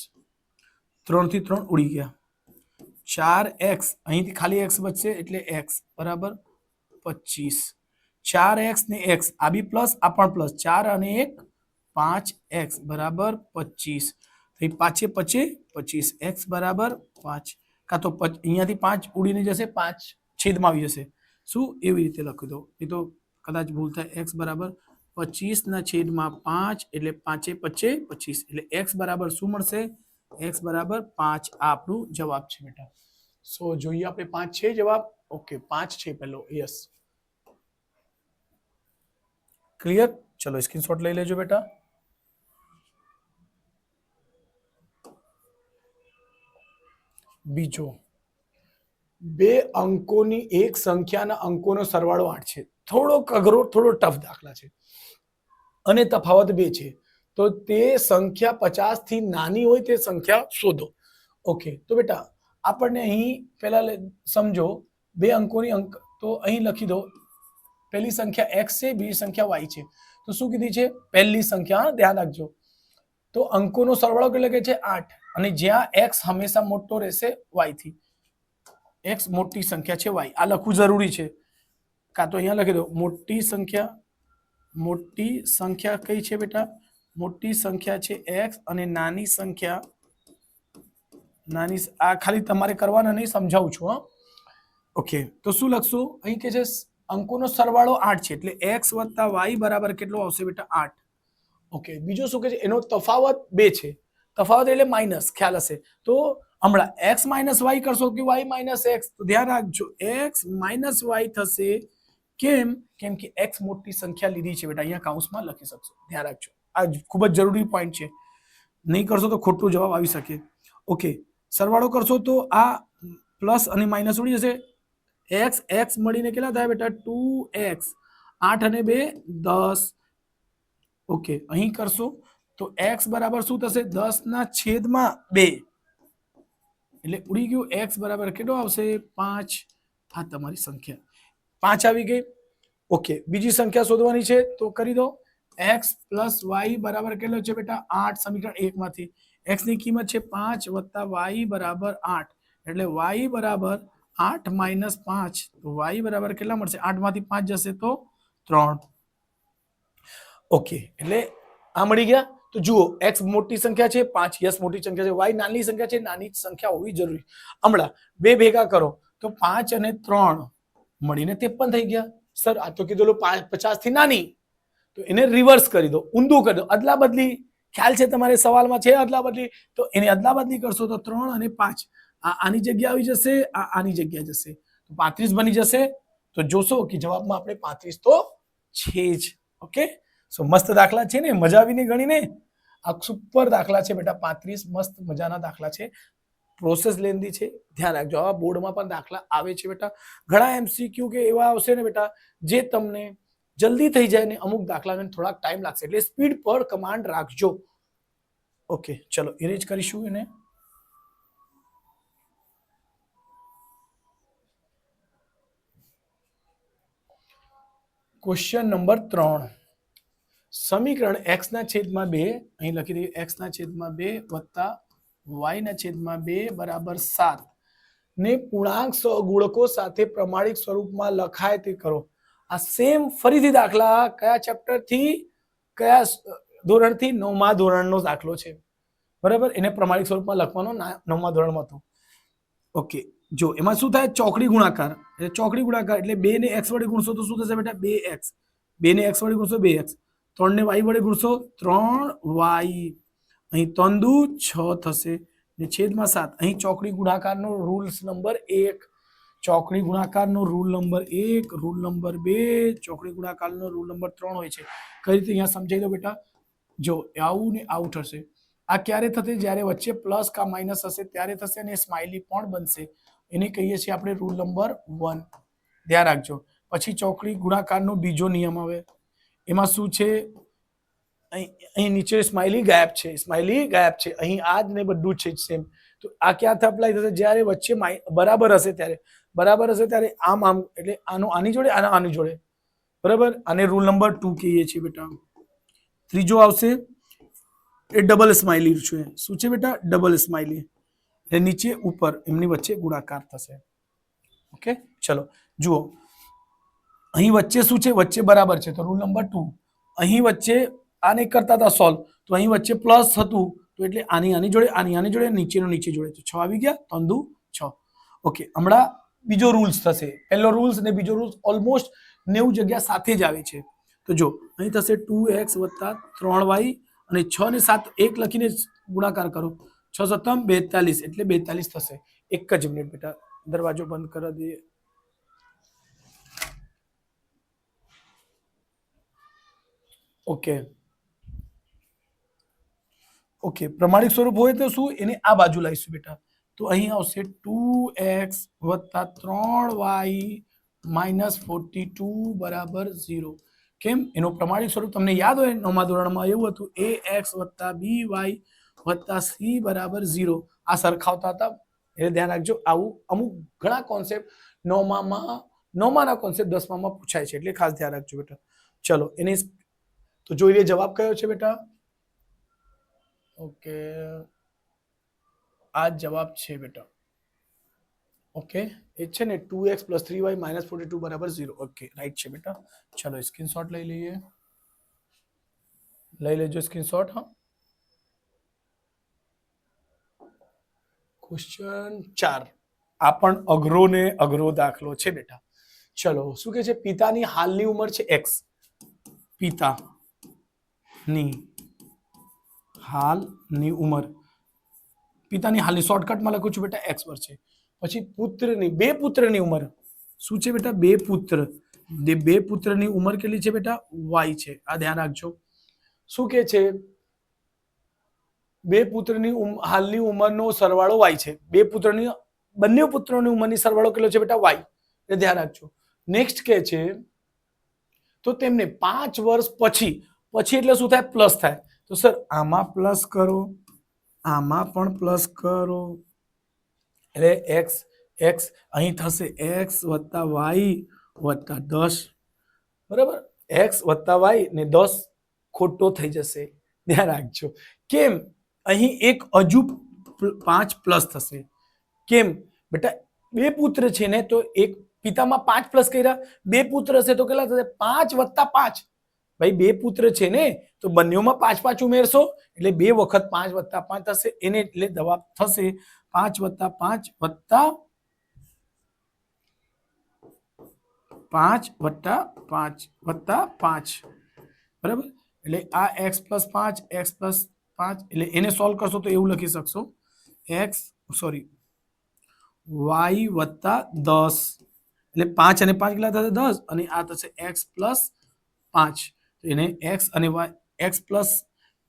3 થી 3 ઉડી ગયા. 4x અહીંથી ખાલી x બચશે એટલે x બરાબર 25. 4x ને x આ બી પ્લસ આ પણ પ્લસ, 4 અને 1 5x બરાબર 25. તો પાછે 25 x બરાબર 5. કાં તો અહીંયાથી 5 ઉડીને જશે, 5 છેદમાં આવી જશે. શું? એવી રીતે લખી દો. એ તો કદાચ ભૂલ થાય. x બરાબર 25 ના છેદમાં 5 એટલે 5 25 એટલે x બરાબર શું મળશે? x બરાબર 5. આ આપણું જવાબ છે બેટા. સો જોઈએ આપણે 5 છે જવાબ. ઓકે, 5 છે પહેલો. Yes, clear? ચલો સ્ક્રીનશોટ લઈ લેજો બેટા. બીજો, 2 અંકોની એક સંખ્યાના અંકોનો સરવાળો 8 છે. થોડોક અઘરો, થોડો ટફ દાખલા છે અને તફાવત 2 છે. તો તે સંખ્યા 50 થી નાની હોય તે સંખ્યા શોધો. ઓકે, તો બેટા આપણને અહીં પહેલા સમજો 2 અંકોની અંક, તો અહીં લખી દો. પહેલી સંખ્યા x છે, બીજી સંખ્યા y છે. તો શું કીધી છે? પહેલી સંખ્યા, ધ્યાન રાખજો. તો અંકોનો સરવાળો કેટલો કે છે? 8. અને જ્યાં x હંમેશા મોટો રહેશે y થી, x મોટી સંખ્યા છે y, આ લખવું જરૂરી છે. કાં તો અહીંયા લખી દો મોટી સંખ્યા કઈ છે બેટા? મોટી સંખ્યા છે x અને નાની સંખ્યા, આ ખાલી તમારે કરવાના નહીં, સમજાવું છું. હા, ઓકે, તો શું લખશું? અહીં કે છે અંકોનો સરવાળો 8 છે એટલે x વત્તા y બરાબર કેટલો આવશે બેટા? 8. ઓકે, બીજું શું કે છે? એનો તફાવત 2 છે. તફાવત એટલે માઇનસ, ખ્યાલ હશે. તો હમણાં x માઇનસ y કરશો કે y માઇનસ x? તો ધ્યાન રાખજો, x માઇનસ y થશે. કેમ? કેમ કે x મોટી સંખ્યા લીધી છે બેટા. અહીંયા કૌંસમાં લખી શકશો. ધ્યાન રાખજો, આ ખૂબ જ જરૂરી પોઈન્ટ છે. નહીં કરશો તો ખોટો જવાબ આવી શકે. ઓકે, સરવાળો કરશો તો આ પ્લસ અને માઇનસ ઉડી જશે. x મળીને કેટલા થાય બેટા? 2x. 8 અને 2 10. ઓકે, અહીં કરશો તો x બરાબર શું થશે? 10 ના છેદમાં 2 એટલે ઉડી ગયું. x બરાબર કેટલો આવશે? 5. આ તમારી સંખ્યા 5 આવી ગઈ. ઓકે, બીજી સંખ્યા શોધવાની છે તો કરી દો. x પ્લસ y બરાબર કેટલો છે બેટા? 8. સમીકરણ 1 માંથી x ની કિંમત છે 5 વત્તા y બરાબર 8 એટલે y બરાબર 8 માઇનસ 5. તો y બરાબર કેટલા મળશે? 8 માંથી 5 જશે તો 3. ઓકે, એટલે આ મળી ગયા. તો જુઓ, x મોટી સંખ્યા છે, 5 યસ મોટી સંખ્યા છે, y નાની સંખ્યા છે, નાની સંખ્યા હોવી જરૂરી. હમણાં બે ભેગા કરો તો 5 અને 3 મળીને 53 થઈ ગયા. સર આ તો કીધું 50 થી નાની, તો એને રિવર્સ કરી દો, ઊંધું કરી દો, અદલા બદલી. ખ્યાલ છે તમારે? સવાલમાં છે અદલા બદલી. તો એને અદલા બદલી કરશો તો 3 અને 5 આની જગ્યા આવી જશે, આની જગ્યા જશે, તો 35 બની જશે. તો જોશો કે જવાબમાં આપણે 35 તો છે જ. ઓકે, સો મસ્ત દાખલા છે ને, મજા આવીને ગણીને. આ સુપર દાખલા છે બેટા, 35 મસ્ત મજાના દાખલા છે. પ્રોસેસ લેન્ધી છે, ધ્યાન રાખજો. આવા બોર્ડમાં પણ દાખલા આવે છે બેટા. ઘણા MCQ કે એવા આવશે ને બેટા જે તમને જલ્દી થઈ જાય ને અમુક દાખલાને થોડાક ટાઈમ લાગશે, એટલે સ્પીડ પર કમાન્ડ રાખજો. ઓકે, ચલો ઇરેજ કરીશું એને. ક્વેશ્ચન નંબર 3, સમીકરણ x ના છેદમાં 2, અહીં લખી દઈએ x ના છેદમાં 2 વત્તા y ના છેદમાં 2 બરાબર 7 ને પૂર્ણાંક સહગુણકો સાથે પ્રમાણિક સ્વરૂપમાં લખાય તે કરો. આ સેમ ફરીથી દાખલા કયા ચેપ્ટર થી, કયા ધોરણથી? 9મા ધોરણનો દાખલો છે, બરાબર. એને પ્રમાણિક સ્વરૂપમાં લખવાનો 9મા ધોરણમાં હતો. ઓકે, જો એમાં શું થાય? ચોકડી ગુણાકાર. એટલે ચોકડી ગુણાકાર એટલે 2 ને x વડે ગુણશો તો શું થશે બેટા? 2x. 2 ને x વડે ગુણશો 2x. 3 ને y વડે ગુણશો 3y. અહીં 3 દુ 6 થશે ને છેદમાં 7. અહીં ચોકડી ગુણાકારનો રૂલ્સ નંબર 1, ચોકડી ગુણાકારનો રૂલ નંબર 1, રૂલ નંબર 2, ચોકડી ગુણાકારનો રૂલ નંબર 3 હોય છે. કઈ રીતે અહીંયા સમજાઈ દો બેટા. જો આવું ને આવું થશે. આ ક્યારે થશે? જ્યારે વચ્ચે પ્લસ કા માઇનસ હશે ત્યારે થશે, અને સ્માઇલી પણ બનશે. એને કહીએ છીએ આપણે રૂલ નંબર 1. ધ્યાન રાખજો. પછી ચોકડી ગુણાકારનો બીજો નિયમ આવે. એમાં શું છે? અહીં નીચે સ્માઇલી ગાયબ છે, સ્માઇલી ગાયબ છે. અહીં આ જ ને બધું છે સેમ. તો આ ક્યાંથી અપ્લાય થશે? જ્યારે વચ્ચે બરાબર હશે ત્યારે. બરાબર હશે ત્યારે આમ આમ, એટલે આનો આની જોડે, આનો આની જોડે, બરાબર. આને રૂલ નંબર 2 કહીએ છીએ બેટા. ત્રીજો આવશે એ ડબલ સ્માઇલી છે. શું છે બેટા? Double smiley. એટલે નીચે ઉપર એમની વચ્ચે ગુણાકાર થશે. ઓકે, ચલો જુઓ. અહીં વચ્ચે શું છે? વચ્ચે બરાબર છે, તો રૂલ નંબર 2. અહીં વચ્ચે આને કરતા હતા સોલ્વ, તો અહીં વચ્ચે પ્લસ હતું, તો એટલે આની જોડે, આની જોડે, નીચેનો નીચે જોડે, તો 6 આવી ગયા. 3 દુ 6. ઓકે, હમણાં બીજો રૂલ્સ થશે. પહેલો રૂલ્સ અને બીજો રૂલ્સ ઓલમોસ્ટ 90 જગ્યા સાથે જ આવે છે. તો જો અહીં થશે 2x વત્તા 3y, અને 6 ને 7 1 લખીને ગુણાકાર કરો. 6 સત્તમ 42, એટલે 42 થશે. એક જ મિનિટ બેટા, દરવાજો બંધ કરી દઈએ. ઓકે, ઓકે, પ્રમાણિક સ્વરૂપ હોય તો શું? એને આ બાજુ લાવીશું બેટા. તો અહીં આવશે 2x વત્તા 3y માઇનસ 42 બરાબર 0. કેમ? એનું પ્રમાણિક સ્વરૂપ તમને યાદ હોય 9મા ધોરણમાં એવું હતું, ax વત્તા by વત્તા c બરાબર 0. આ સરખાવતા હતા. એટલે ધ્યાન રાખજો. આવું અમુક ઘણા કોન્સેપ્ટ 9માના કોન્સેપ્ટ 10મામાં પૂછાય છે, એટલે ખાસ ધ્યાન રાખજો બેટા. ચલો એને તો જોઈ લે જવાબ કયો છે બેટા. ઓકે, આ જવાબ છે બેટા. ઓકે, એ છે ને 2x + 3y - 42 બરાબર 0. ઓકે, રાઈટ છે બેટા. ચલો સ્ક્રીનશોટ લઈ લઈએ. લઈ લેજો સ્ક્રીનશોટ. હા, ક્વેશ્ચન 4. આ પણ અઘરો ને અઘરો દાખલો છે બેટા. ચલો શું કે છે? પિતાની હાલની ઉંમર છે x. પિતાની હાલની ઉંમર, પિતાની હાલની શોર્ટકટમાં લખું છું બેટા x પર છે. પછી પુત્રની, બે પુત્રની ઉંમર શું છે બેટા? બે પુત્રની ઉંમર કેટલી છે બેટા? y છે. આ ધ્યાન રાખજો. શું કે છે? બે પુત્રની હાલની ઉંમરનો સરવાળો y છે. બંને પુત્રોની ઉંમરની સરવાળો કેટલો છે બેટા? y. એ ધ્યાન રાખજો. નેક્સ્ટ કે છે તો તેમને 5 વર્ષ પછી એટલે શું થાય? પ્લસ થાય. તો સર આમાં પ્લસ કરો, આમાં પણ પ્લસ કરો, એટલે x અહીં થશે x વત્તા y વત્તા 10. બરાબર, x વત્તા y ને 10 ખોટો થઈ જશે. ધ્યાન રાખજો. કેમ? અહીં એક હજુ 5 પ્લસ થશે. કેમ બેટા? બે પુત્ર છે ને, તો એક પિતામાં 5 પ્લસ કર્યા, બે પુત્ર હશે તો કેટલા થશે? 5 વત્તા 5. ભાઈ બે પુત્ર છે ને, તો બંનેમાં 5 5 ઉમેરશો એટલે 2 વખત 5 વત્તા 5 થશે. એને એટલે જવાબ થશે 5 વત્તા 5 વત્તા 5 વત્તા 5 વત્તા 5. બરાબર, એટલે આ x + 5 x + 5, એટલે એને સોલ્વ કરશો તો એવું લખી શકશો x વાય વત્તા 10 એટલે 5 અને 5 કેટલા થશે 10 અને આ થશે x પ્લસ 5 એને x અને y x પ્લસ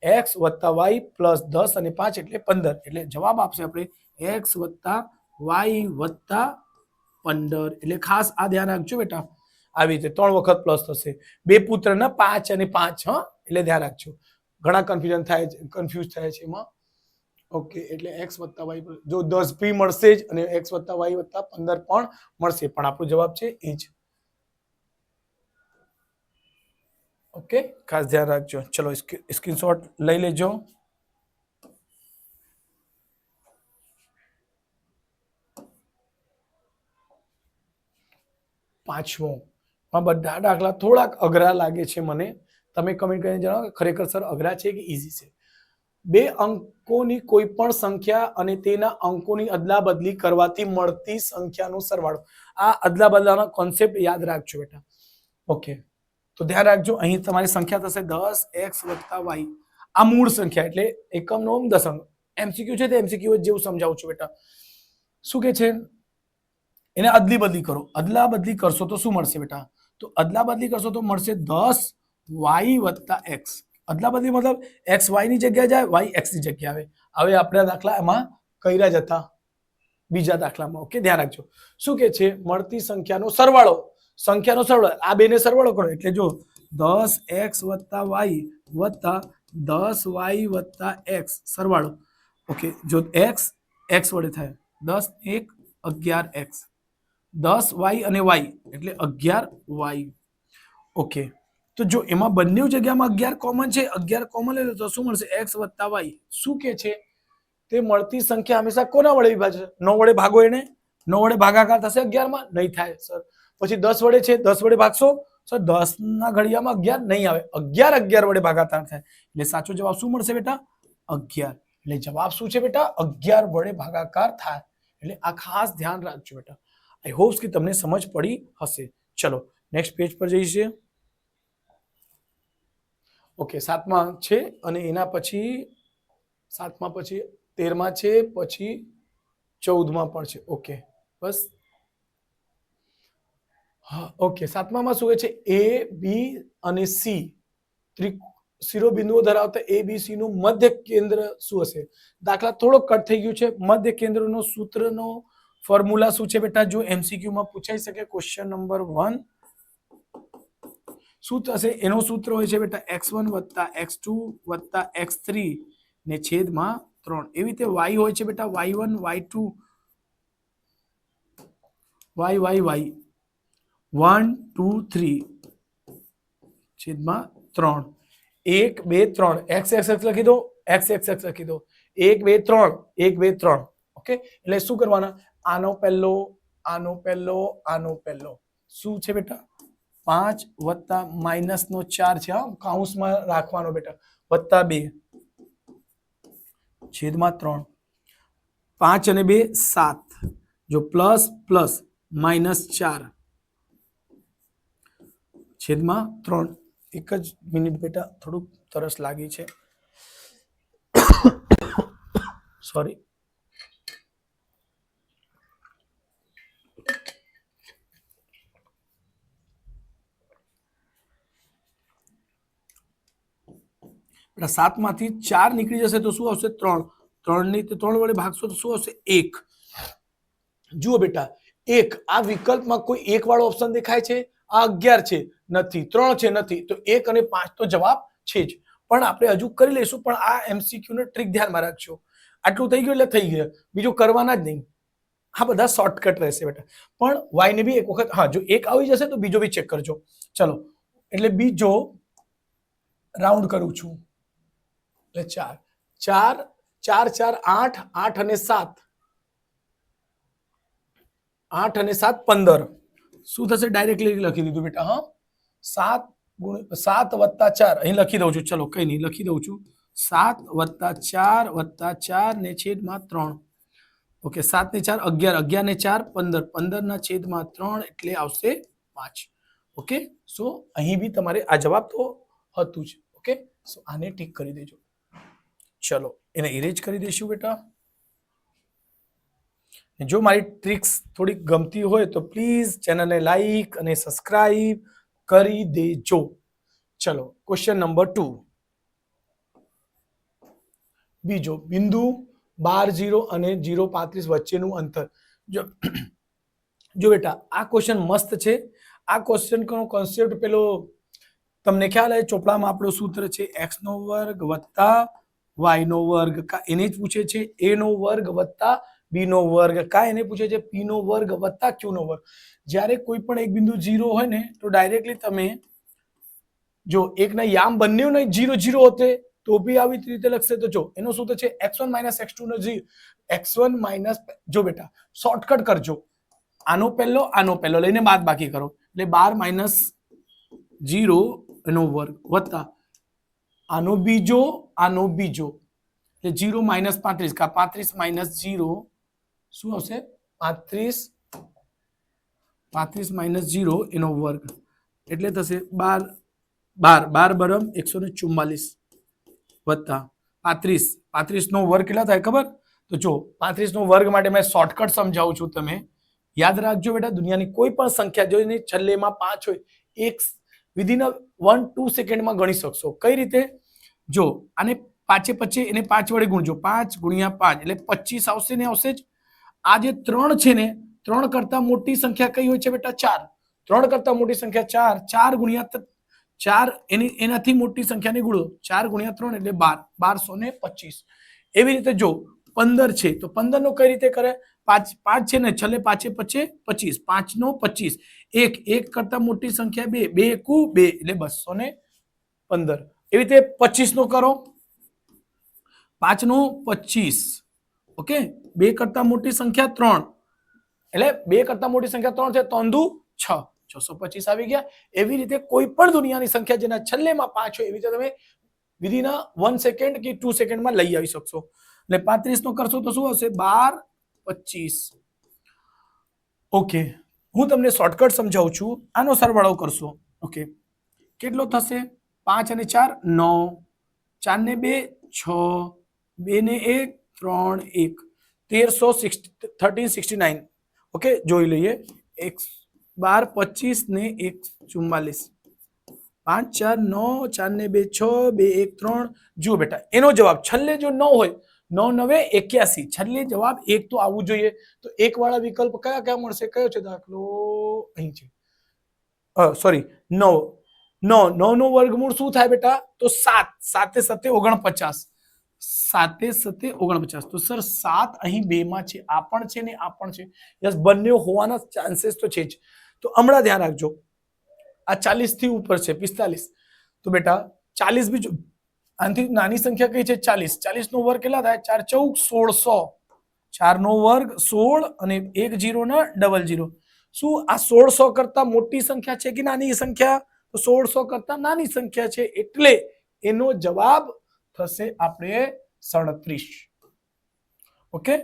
x વત્તા y પ્લસ 10 અને 5 એટલે 15 એટલે જવાબ આપશે આપણે x વત્તા y વત્તા 15 એટલે ખાસ આ ધ્યાન રાખજો બેટા આવી રીતે 3 વખત પ્લસ થશે બે પુત્રના 5 અને 5 હા એટલે ધ્યાન રાખજો ઘણા કન્ફ્યુઝ થાય છે એમાં ઓકે એટલે x વત્તા y જો 10 બી મળશે જ અને x વત્તા y વત્તા 15 પણ મળશે પણ આપણો જવાબ છે એ જ ઓકે ખાસ ધ્યાન રાખજો ચલો સ્ક્રીનશોટ લઈ લેજો પાંચમો માં બધા દાખલા થોડાક અઘરા લાગે છે મને તમે કમેન્ટ કરીને જણાવો કે ખરેખર સર અઘરા છે કે ઈઝી છે બે અંકોની કોઈ પણ સંખ્યા અને તેના અંકોની અદલાબદલી કરવાથી મળતી સંખ્યાનો સરવાળો આ અદલાબદલાનો કોન્સેપ્ટ યાદ રાખજો બેટા ઓકે તો ધ્યાન રાખજો અહીં તમારી સંખ્યા થશે 10x + y આ મૂળ સંખ્યા એટલે એકમનો દશક એમસીક્યુ છે તે એમસીક્યુ જેવું સમજાવું છું બેટા શું કે છે એને અદલી બદલી કરો અદલા બદલી કરશો તો શું મળશે બેટા તો અદલા બદલી કરશો તો મળશે 10y + x અદલા બદલી મતલબ x y ની જગ્યાએ જાય y x ની જગ્યાએ આવે હવે આપણે દાખલા એમાં કર્યા જ હતા બીજા દાખલામાં ઓકે ધ્યાન રાખજો શું કે છે મળતી સંખ્યાનો સરવાળો આ બેને સરવાળો કરો એટલે જો 10x + y વત્તા 10y + x સરવાળો ઓકે જો x x વડે થાય 10 1 11x 10y અને y એટલે 11y ઓકે તો જો એમાં બંને જગ્યામાં 11 કોમન છે 11 કોમન લે તો શું મળશે x + y શું કે છે તે મળતી સંખ્યા હંમેશા કોના વડે વિભાજ્ય 9 વડે ભાગો એને 9 વડે ભાગાકાર થશે 11 માં નહીં થાય સર પછી 10 વડે છે 10 વડે ભાગશો સર 10 ના ઘડિયામાં 11 નહીં આવે 11 11 વડે ભાગાકાર થાય એટલે સાચો જવાબ શું મળશે બેટા 11 એટલે જવાબ શું છે બેટા 11 વડે ભાગાકાર થાય એટલે આ ખાસ ધ્યાન રાખજો બેટા આઈ હોપ્સ કે તમને સમજ પડી હશે ચલો નેક્સ્ટ પેજ પર જઈએ ઓકે 7માં છે અને એના પછી 7માં પછી 13માં છે પછી 14માં પણ છે ઓકે બસ હા ઓકે 7માં શું છે A B અને C શિરોબિંદુઓ ધરાવતા A B C નું મધ્ય કેન્દ્ર શું હશે દાખલા થોડો કટ થઈ ગયું છે મધ્ય કેન્દ્રનો સૂત્રનો ફોર્મ્યુલા શું છે બેટા જો એમસીક્યુ માં પૂછાઈ શકે ક્વેશ્ચન નંબર 1 શું થશે એનો સૂત્ર હોય છે બેટા x1 + x2 + x3 ને છેદમાં 3 એવી રીતે y હોય છે બેટા y1 y2 y 1 2 3 છેદમાં 3 1 2 3 x x x લખી દો x x x લખી દો 1 2 3 1 2 3 ઓકે એટલે શું કરવાના આનો પહેલો શું છે બેટા 5 વત્તા માઇનસનો 4 છે હા કાઉન્સમાં રાખવાનો બેટા વત્તા 2 છેદમાં 3 5 અને 2 7 જો પ્લસ પ્લસ -4 છેદમાં 3 એક જ મિનિટ બેટા થોડુંક તરસ લાગી છે સોરી બેટા 7 માંથી 4 નીકળી જશે તો શું આવશે 3 3 ની 3 વડે ભાગશો તો શું આવશે 1 જુઓ બેટા 1 આ વિકલ્પમાં કોઈ 1 વાળો ઓપ્શન દેખાય છે આ 11 છે નથી 3 છે નથી તો 1 અને 5 તો જવાબ છે જ પણ આપણે હજુ કરી લઈશું પણ આ એમસીક્યુ નો ટ્રિક ધ્યાનમાં રાખજો આટલું થઈ ગયું એટલે થઈ ગયું બીજું કરવાના જ નહીં આ બધા શોર્ટકટ રહેશે બેટા પણ y ને બી એક વખત હા જો 1 આવી જશે તો બીજો બી ચેક કરજો ચલો એટલે બીજો રાઉન્ડ કરું છું એટલે 4 4 4 8 8 અને 7 8 અને 7 15 શું થશે ડાયરેક્ટલી લખી દીધું બેટા હા 7 + 4 અહીં લખી દઉં છું ચલો કઈ નહીં લખી દઉં છું 7 + 4 + 4 ને છેદમાં 3 ઓકે 7 ને 4 11 11 ને 4 15 15 ના છેદમાં 3 એટલે આવશે 5 ઓકે સો અહીં બી તમારે આ જવાબ તો હતું જ ઓકે સો આને ટીક કરી દેજો ચલો એને ઇરેજ કરી દઈશું બેટા જો મારી ટ્રિક્સ થોડી ગમતી હોય તો પ્લીઝ ચેનલને લાઈક અને સબસ્ક્રાઇબ કરી દેજો. ચલો ક્વેશ્ચન નંબર 2. બીજો બિંદુ 12 0 અને 0.35 વચ્ચેનું અંતર. જો બેટા આ ક્વેશ્ચન મસ્ત છે. આ ક્વેશ્ચન નો કોન્સેપ્ટ પેલો તમને ખ્યાલ આવે, ચોપડામાં આપણો સૂત્ર છે x નો વર્ગ વત્તા y નો વર્ગ, કા એને જ પૂછે છે a નો વર્ગ વત્તા b નો વર્ગ, કા એને પૂછે છે p નો વર્ગ વત્તા q નો વર્ગ. જ્યારે કોઈ પણ એક બિંદુ 0 હોય ને તો ડાયરેક્ટલી તમે જો એકના યામ બંને ને 0 0 હોતે તો બી આવી રીતે લખશે. તો જો એનો સૂત્ર છે x1 - x2 નો 0, x1 માઇનસ, જો બેટા શોર્ટકટ કરજો, આનો પહેલો લઈને બાદ બાકી કરો એટલે 12 - 0 એનો વર્ગ વત્તા આનો બીજો એટલે 0 - 35, કા 35 - 0 શું આવશે 35 - 0 એનો વર્ગ એટલે થશે 12 બરાબર 144 વત્તા 35 નો વર્ગ કેટલા થાય ખબર? તો જો 35 નો વર્ગ માટે મેં શોર્ટકટ સમજાવું છું, તમે યાદ રાખજો બેટા. દુનિયાની કોઈ પણ સંખ્યા જો એની છેલ્લેમાં 5 હોય, એક વિધિન 1-2 સેકન્ડમાં ગણી શકશો. કઈ રીતે? જો આને પાંચે એને 5 વડે ગુણજો, 5 × 5 એટલે 25 આવશે ને આવશે જ. આ જે 3 છે ને 3 કરતા મોટી સંખ્યા કઈ હોય છે બેટા? 4. 3 કરતા મોટી સંખ્યા 4 એનાથી મોટી સંખ્યાને ગુણો, 4 × 3 એટલે 12 1225. એવી રીતે જો 15 છે તો 15 નો કઈ રીતે કરે? 5 છે ને છેલ્લે 5 25, 5 નો 25, 1 કરતા મોટી સંખ્યા 2, 2 × 2 એટલે 215. એવી રીતે 25 નો કરો, 5 નો 25, ઓકે. 2 કરતા મોટી સંખ્યા 3 એટલે 2 કરતા મોટી સંખ્યા 3 છે, 3 દુ 6, 625 આવી ગયા. એવી રીતે કોઈ પણ દુનિયાની સંખ્યા જેના છેલ્લેમાં 5 હોય એવી રીતે તમે વિધિન 1 સેકન્ડ કે 2 સેકન્ડમાં લઈ આવી શકશો. એટલે 35 નો કરશો તો શું આવશે? 12 25. ઓકે, હું તમને શોર્ટકટ સમજાવું છું. આનો સરવાળો કરશો, ઓકે, કેટલો થશે? 5 અને 4 9, 4 ને 2 6, 2 ને 1 3 1, 1369. ઓકે, જોઈ લઈએ. 12 25 ને 1 44, 5 4 9, 4 ને 2 6, 2 1 3. જુઓ બેટા એનો જવાબ છેલ્લે જો 9 હોય, 9 9 81, છેલ્લે જવાબ 1 તો આવવું જોઈએ. તો 1 વાળા વિકલ્પ કયા કયા મળશે? કયો છે દાખલો? અહીં છે, સોરી 9. 9 નો વર્ગમૂળ શું થાય બેટા? તો 7. 7 7 49, 7 7 49. તો સર 7 અહીં 2 માં છે, આ પણ છે ને આ પણ છે. યસ, બંને હોવાના ચાન્સીસ તો છે જ. તો હમણાં ધ્યાન રાખજો, આ 40 થી ઉપર છે 45. તો બેટા 40 બી આનાથી નાની સંખ્યા કઈ છે? 40. 40 નો વર્ગ કેટલા થાય? 4 14 1600. 4 નો વર્ગ 16 અને 1 0 ના ડબલ 0. શું આ 1600 કરતા મોટી સંખ્યા છે કે નાની સંખ્યા? તો 1600 કરતા નાની સંખ્યા છે એટલે એનો જવાબ થશે આપણે 37. ઓકે,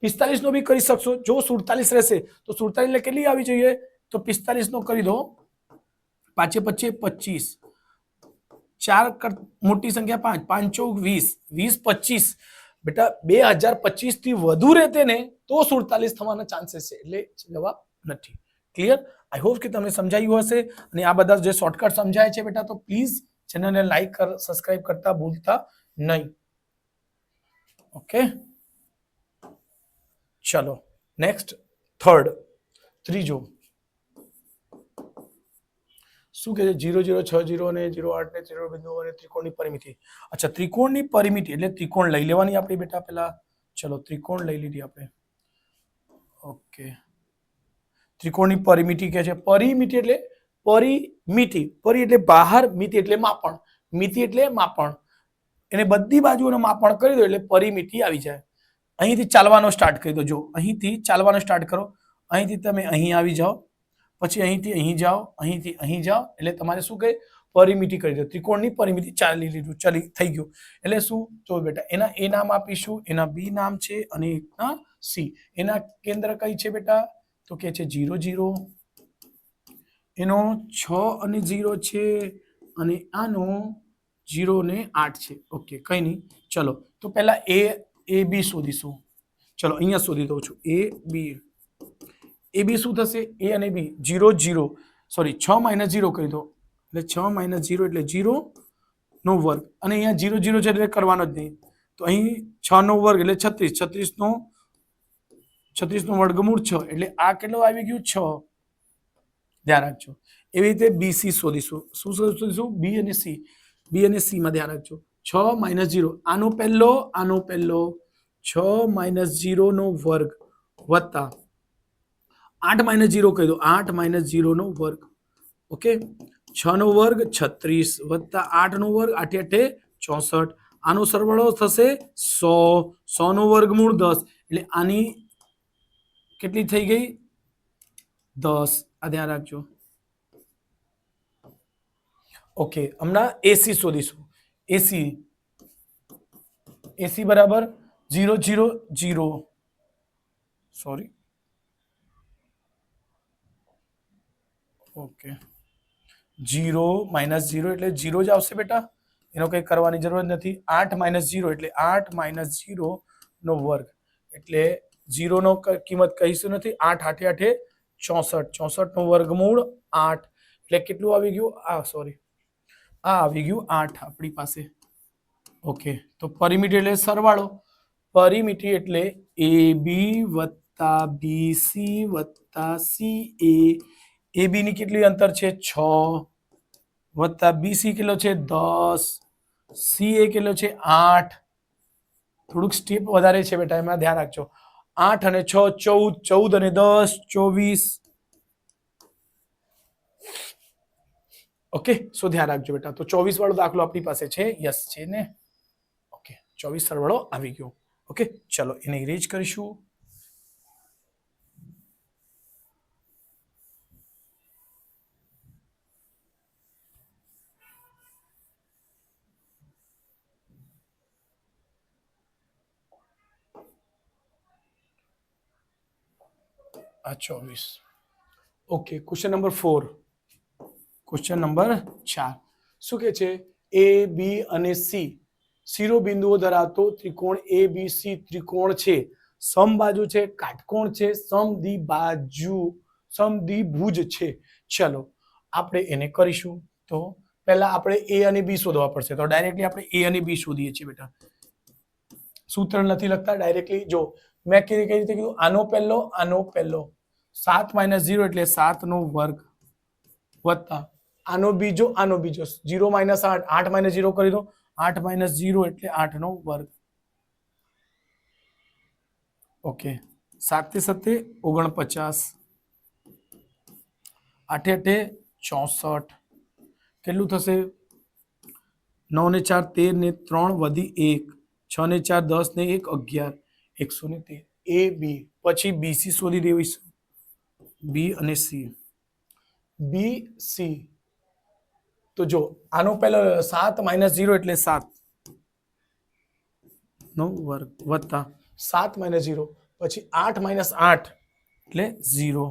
45 નો બી કરી શકશો. જો 47 રહેશે તો 47 એટલે કેટલી આવી જોઈએ? તો 45 નો કરી દો, 5 25 25, 4 મોટી સંખ્યા 5, 5 4 20, 20 25. બેટા 2025 થી વધુ રહેતે ને તો 47 થવાના ચાન્સીસ છે, એટલે જવાબ નથી. ક્લિયર? આઈ હોપ કે તમને સમજાયું હશે. અને આ બધા જે શોર્ટકટ સમજાય છે બેટા, તો પ્લીઝ ચેનલને લાઈક સબસ્ક્રાઇબ કરતા ભૂલતા નહીં. ઓકે, ચલો નેક્સ્ટ, ત્રીજો શું કહે છે? 0 0 6 0 અને 0 8 ને 0 બિંદુઓ અને ત્રિકોણની પરિમિતિ. અચ્છા, ત્રિકોણની પરિમિતિ એટલે ત્રિકોણ લઈ લેવાની આપણે બેટા પેલા. ચલો ત્રિકોણ લઈ લીધી આપણે. ઓકે, ત્રિકોણની પરિમિતિ કે છે? પરિમિતિ એટલે પરિમિતિ, પરી એટલે બહાર, મિતિ એટલે માપણ, મિતિ એટલે માપણ. એને બધી બાજુઓનું માપણ કરી દો એટલે પરિમિતિ આવી જાય. અહીંથી ચાલવાનો સ્ટાર્ટ કરી દો. જો અહીંથી ચાલવાનો સ્ટાર્ટ કરો, અહીંથી તમે અહીં આવી જાઓ, પછી અહીંથી અહીં જાઓ, અહીંથી અહીં જાઓ, એટલે તમારે શું કહે? પરિમિતિ કરી દો. ત્રિકોણની પરિમિતિ ચાલી લીધું, થઈ ગયું. એટલે શું? તો બેટા એના એ નામ આપીશું, એના બી નામ છે અને એકના સી. એના કેન્દ્ર કઈ છે બેટા? તો કે છે 0 0. એનો 6 અને 0 છે અને આનો 0 ને 8 છે. ઓકે, કઈ નહીં. ચલો તો પહેલા એ બી શોધીશું. ચલો અહીંયા શોધી દઉં છું એ બી શું થશે એ અને બી 0 0 સોરી 6 માઇનસ 0 કરી દો એટલે 6 માઇનસ 0 એટલે 0 નો વર્ગ અને અહીંયા 0 0 છે એટલે કરવાનો જ નહીં તો અહીં 6 નો વર્ગ એટલે 36 36 નો વર્ગમૂળ 6 એટલે આ કેટલો આવી ગયું 6 ધ્યાન રાખજો એવી રીતે બીસી શોધીશું શું શોધીશું બી અને સી માં ધ્યાન રાખજો 6 માઇનસ 0 આનો પહેલો 6 માઇનસ 0 નો વર્ગ વત્તા 8 માઇનસ 0 કહી દો 8 માઇનસ 0 નો વર્ગ ઓકે 6 નો વર્ગ 36 વત્તા 8 નો વર્ગ 8 8 64 આનો સરવાળો થશે 100 નો વર્ગમૂળ 10 એટલે આની કેટલી થઈ ગઈ 10 આ ધ્યાન રાખજો ઓકે હમણાં એસી શોધીશું એસી બરાબર 0 0 0 સોરી ઓકે 0 માઇનસ 0 એટલે 0 જ આવશે બેટા એનો કંઈ કરવાની જરૂર નથી 8 માઇનસ 0 એટલે 8 માઇનસ 0 નો વર્ગ એટલે 0 નો કિંમત કહીશું નથી 8 8 8 64 નો વર્ગમૂળ 8 એટલે કેટલું આવી ગયું આ આવી ગયું 8 આપણી પાસે ઓકે તો પરિમિતિ એટલે સરવાળો પરિમિતિ એટલે એ બી વત્તા બીસી વત્તા સી એ બી ની કેટલી અંતર છે 6 વત્તા બીસી કેટલો છે 10 સી એ કેટલો છે 8 થોડુંક સ્ટેપ વધારે છે બેટા એમાં ધ્યાન રાખજો 8 અને 6 14 14 અને 10 24 ઓકે સો ધ્યાન રાખજો બેટા તો 24 વાળો દાખલો આપણી પાસે છે યસ છે ને ઓકે 24 સરવાળો આવી ગયો ઓકે ચલો એને ઇરેઝ કરીશું આ 24 okay question number 4 question number 4 શું કે છે એ બી અને સી શિરોબિંદુઓ ધરાવતો ત્રિકોણ એબીસી ત્રિકોણ છે સમબાજુ છે કાટકોણ છે સમદ્વિભુજ છે ચલો આપણે એને કરીશું તો પહેલા આપણે એ અને બી શોધવા પડશે તો ડાયરેક્ટલી આપણે એ અને બી શોધીએ છીએ બેટા સૂત્ર નથી લખતા ડાયરેક્ટલી જો મેં કઈ રીતે કીધું આનો પહેલો 7 માઇનસ 0 એટલે 7 નો વર્ગ વત્તા આનો બીજો 0 માઇનસ 8 8 માઇનસ 0 કરી દો 8 માઇનસ 0 એટલે 8 નો વર્ગ ઓકે 7 7 49 8 8 64 કેટલું થશે 9 ને 4 13 ને 3 વધી 1 6 ને 4 10 ને 1 11 113 એ બી પછી બીસી શોધી દેવીશું બી અને સી બી સી તો જો આનો પહેલો 7 માઇનસ 0 એટલે 7 નો વર્ગ વત્તા 7 માઇનસ 0 પછી 8 માઇનસ 8 એટલે 0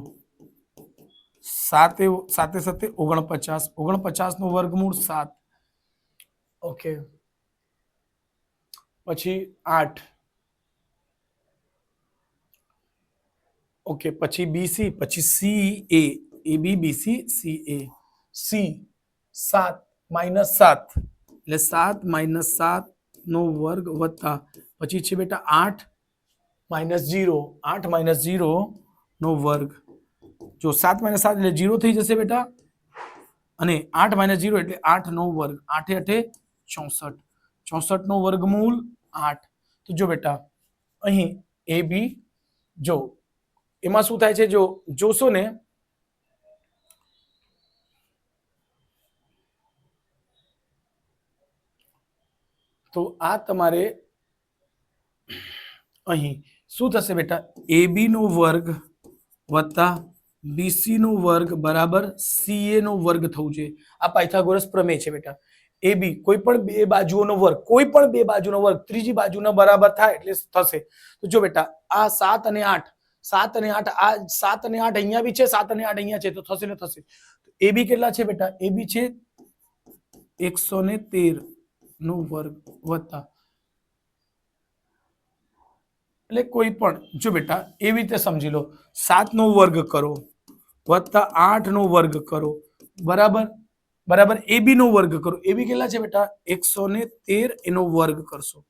7 7 7 49 નો વર્ગમૂળ 7 ઓકે પછી 8 ઓકે પછી બીસી પછી C A B BC C A C 7 minus 7 એટલે 7 માઇનસ 7 નો વર્ગ વત્તા પછી છે બેટા 8 માઇનસ 0 નો વર્ગ જો 7 માઇનસ 7 એટલે 0 થઈ જશે બેટા અને 8 માઇનસ 0 એટલે 8 નો વર્ગ 8 8 64 નો વર્ગમૂળ 8 તો જો બેટા અહીં એ બી જો એમાં શું થાય છે જો જોશો ને તો આ તમારે અહીં શું થશે બેટા AB નો વર્ગ વત્તા BC નો વર્ગ બરાબર CA નો વર્ગ થવું જોઈએ આ પાયથાગોરસ પ્રમેય છે બેટા AB કોઈ પણ બે બાજુઓનો વર્ગ ત્રીજી બાજુનો બરાબર થાય એટલે થશે તો જો બેટા આ 7 અને 8 આ 7 અને 8 અહીંયા બી છે 7 અને 8 અહીંયા છે તો થશે ને થશે AB કેટલા છે બેટા AB છે 113 નો વર્ગ વત્તા એટલે કોઈ પણ જો બેટા એવી રીતે સમજી લો 7 નો વર્ગ કરો વત્તા 8 નો વર્ગ કરો બરાબર બરાબર એબી નો વર્ગ કરો એબી કેટલા છે બેટા 113 એનો વર્ગ કરશો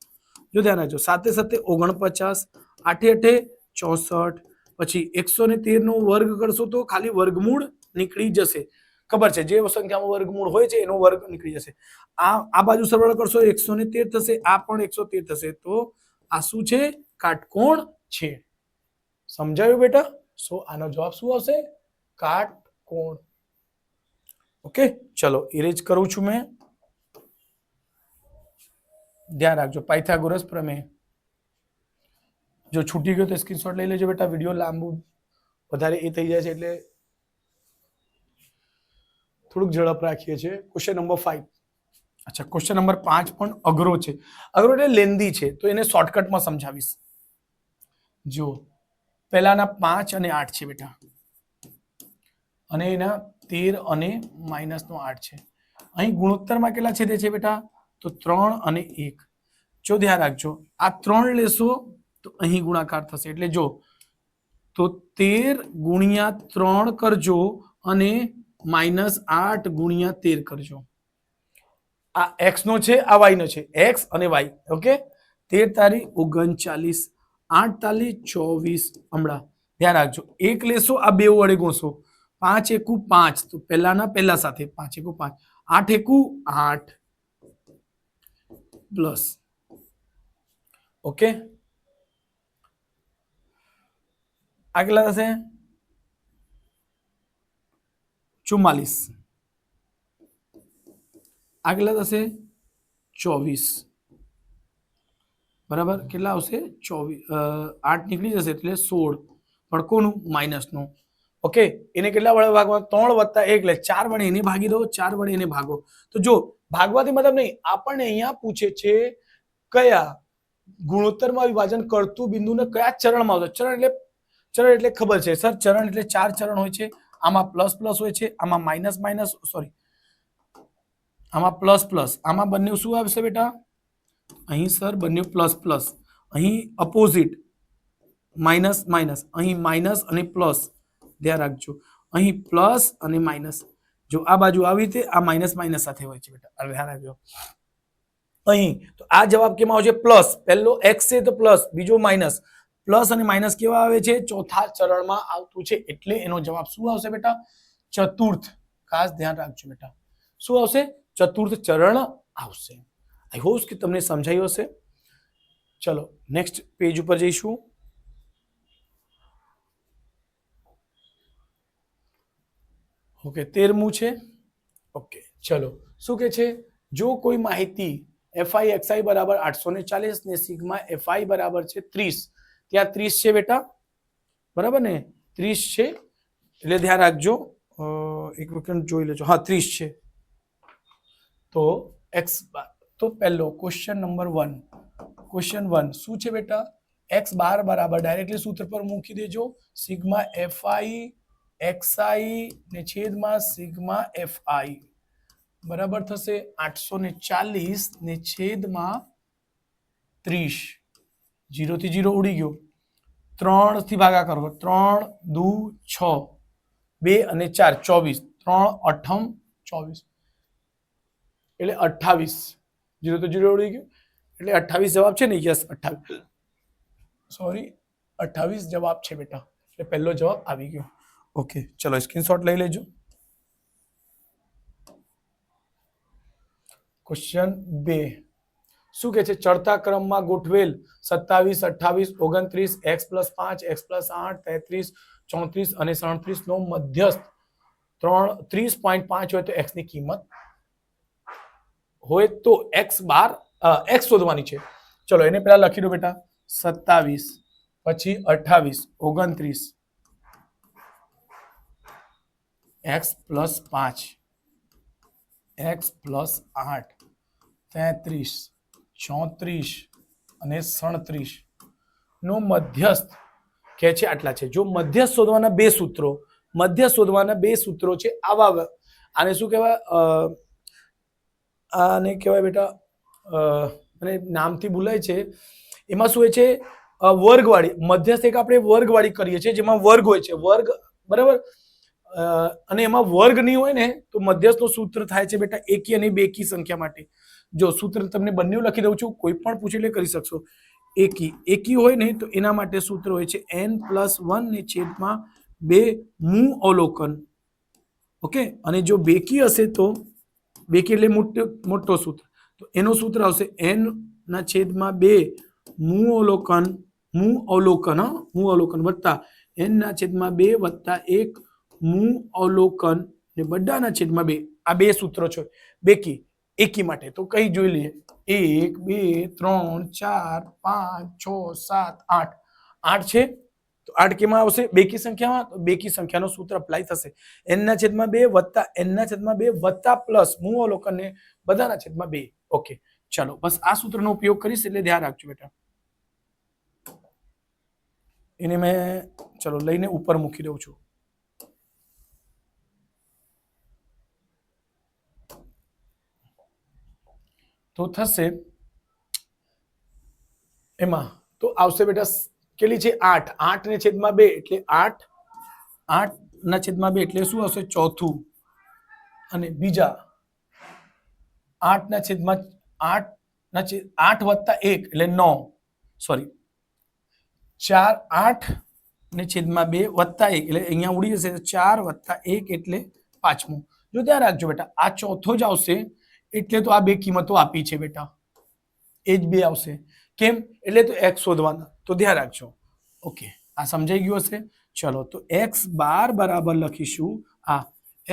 જો ધ્યાન રાખજો 7 7 49 8 8 64 પછી 113 નો વર્ગ કરશો તો ખાલી વર્ગમૂળ નીકળી જશે ખબર છે જે સંખ્યામાં વર્ગમૂળ હોય છે એનો વર્ગ નીકળી જશે આ બાજુ સરવાળો કરશો 113 થશે આ પણ 113 થશે તો આ શું છે કાટકોણ છે સમજાયું બેટા સો આનો જવાબ શું આવશે કાટકોણ ઓકે ચલો ઇરેજ કરું છું મેં ધ્યાન રાખજો પાયથાગોરસ પ્રમેય જો છૂટી ગયો તો સ્ક્રીનશોટ લઈ લેજો બેટા વિડિયો લાંબુ વધારે એ થઈ જાય છે એટલે થોડુંક ઝડપ રાખીએ છીએ ક્વેશ્ચન નંબર 5 અચ્છા ક્વેશ્ચન નંબર 5 પણ અઘરો છે અઘરો એટલે લેન્ધી છે તો એને શોર્ટકટમાં સમજાવીશ જો પહેલાના 5 અને 8 છે બેટા અને એના 13 અને માઈનસનો 8 છે અહીં ગુણોત્તરમાં કેટલા છેદે છે બેટા તો 3 અને 1 જો ધ્યાન રાખજો આ 3 લેશો તો અહીં ગુણાકાર થશે એટલે જો તો 13 ગુણ્યા 3 કરજો અને -8 ગુણ્યા 13 કરજો આ x નો છે આ y નો છે x અને y ઓકે 13 તારી 39 8 તાલી 24 હમણાં ધ્યાન રાખજો એક લેશો આ બે વડે ગુણશો 5 એકુ 5 તો પહેલાના પહેલા સાથે 5 એકુ 5 8 એકુ 8 પ્લસ ઓકે આ કેટલા થશે 44 આ કેટલા થશે 24 બરાબર કેટલા આવશે 24 8 નીકળી જશે એટલે 16 પણ કોનું માઇનસનું ઓકે એને કેટલા વડે ભાગવા 3 વત્તા 1 એટલે 4 વડે એને ભાગી દો 4 વડે એને ભાગો તો જો ભાગવાથી મતલબ નહીં આપણને અહીંયા પૂછે છે કયા ગુણોત્તરમાં વિભાજન કરતું બિંદુને કયા ચરણમાં આવશે ચરણ એટલે ખબર છે સર ચરણ એટલે 4 ચરણ હોય છે આમાં પ્લસ પ્લસ હોય છે આમાં માઇનસ માઇનસ સોરી આમાં પ્લસ પ્લસ આમાં બંને શું આવશે બેટા અહીં સર બંને પ્લસ પ્લસ અહીં અપોઝિટ માઇનસ માઇનસ અહીં માઇનસ અને પ્લસ ધ્યાન રાખજો અહીં પ્લસ અને માઇનસ જો આ બાજુ આવી રીતે આ માઇનસ માઇનસ સાથે હોય છે બેટા ધ્યાન રાખજો અહીં તો આ જવાબ કેમાં આવશે પ્લસ પહેલો x છે તો પ્લસ બીજો માઇનસ પ્લસ અને માઇનસ કેવા આવે છે ચોથા ચરણમાં આવતું છે એટલે એનો જવાબ શું આવશે બેટા ચતુર્થ ખાસ ધ્યાન રાખજો બેટા શું આવશે ચતુર્થ ચરણ આવશે આઈ હોપ કે તમને સમજાયું હશે ચલો નેક્સ્ટ પેજ ઉપર જઈશું ઓકે 13મું છે ઓકે ચલો શું કે છે જો કોઈ માહિતી fi xi બરાબર 840 ને સિગ્મા fi બરાબર છે 30 ત્યાં 30 છે બેટા બરાબર ને 30 છે એટલે ધ્યાન રાખજો એક વખત જોઈ લેજો હા 30 છે તો x તો પહેલો ક્વેશ્ચન નંબર 1 ક્વેશ્ચન 1 શું છે બેટા x બાર બરાબર ડાયરેક્ટલી સૂત્ર પર મૂકી દેજો સિગ્મા fi xi ને છેદમાં સિગ્મા fi બરાબર થશે 840 ને છેદમાં 30 0 થી 0 ઉડી ગયો 3 થી ભાગા કરો 3 2 6 2 અને 4 24 3 8 24 એટલે 28 0 તો 0 ઉડી ગયો એટલે 28 જવાબ છે ને યસ 28 સોરી 28 જવાબ છે બેટા એટલે પહેલો જવાબ આવી ગયો ઓકે ચલો સ્ક્રીનશોટ લઈ લેજો ક્વેશ્ચન 2 શું કહે છે ચડતા ક્રમમાં ગોઠવેલ 27 28 29 x + 5 x + 8 33 34 અને 37 નો મધ્યસ્થ 30.5 હોય તો x ની કિંમત હોય તો x બાર x શોધવાની છે ચલો એને પહેલા લખી દો બેટા 27 પછી 28 29 x + 5 x + 8 33 34 અને 37 નો મધ્યસ્થ કે છે આટલા છે જો મધ્યસ્થ શોધવાના બે સૂત્રો છે આવા આને શું કહેવાય આને કહેવાય બેટા મને નામથી ભૂલાય છે એમાં શું હોય છે વર્ગવાળી મધ્યસ્થ એક આપણે વર્ગવાળી કરીએ છીએ જેમાં વર્ગ હોય છે વર્ગ બરાબર અને એમાં વર્ગ નહીં હોય ને તો મધ્યસ્થનું સૂત્ર થાય છે બેટા એકી અને બેકી સંખ્યા માટે જો સૂત્ર તમને બંને લખી દઉં છું કોઈ પણ પૂછી લે કરી શકશો એકી એકી હોય ને તો એના માટે સૂત્ર હોય છે n+1 ને છેદમાં 2 મૂ અવલોકન ઓકે અને જો બેકી હશે તો બેકી એટલે મોટો સૂત્ર તો એનું સૂત્ર આવશે n/2 મૂ અવલોકન વત્તા n/2 વત્તા 1 મૂ અવલોકન ને બધાના છેદમાં 2 આ બે સૂત્રો છે બેકી એકી માટે તો કઈ જોઈ લઈએ 1 2 3 4 5 6 7 8 8 છે તો 8 કેમાં આવશે બેકી સંખ્યામાં તો બેકી સંખ્યાનો સૂત્ર અપ્લાય થશે n/2 વત્તા n/2 વત્તા પ્લસ મૂ અવલોકન ને બધાના છેદમાં 2 ઓકે ચાલો બસ આ સૂત્રનો ઉપયોગ કરીશ એટલે ધ્યાન રાખજો બેટા એને મેં ચલો લઈને ઉપર મૂકી દઉં છું તો થશે એમાં તો આવશે બેટા કેટલી છે 8 8 ને છેદમાં 2 એટલે 8 8 ના છેદમાં 2 એટલે શું આવશે ચોથું અને બીજા 8 ના છેદમાં 8 વત્તા 1 એટલે 9 સોરી 4 8 ને છેદમાં 2 વત્તા 1 એટલે અહીંયા ઉડી જશે 4 વત્તા 1 એટલે પાંચમું જો ધ્યાન રાખજો બેટા આ ચોથો જ આવશે એટલે તો આ બે કિંમતો આપી છે બેટા એ જ બે આવશે કેમ એટલે તો x શોધવાના તો ધ્યાન રાખજો ઓકે આ સમજાઈ ગયું હશે ચલો તો x બાર બરાબર લખીશું આ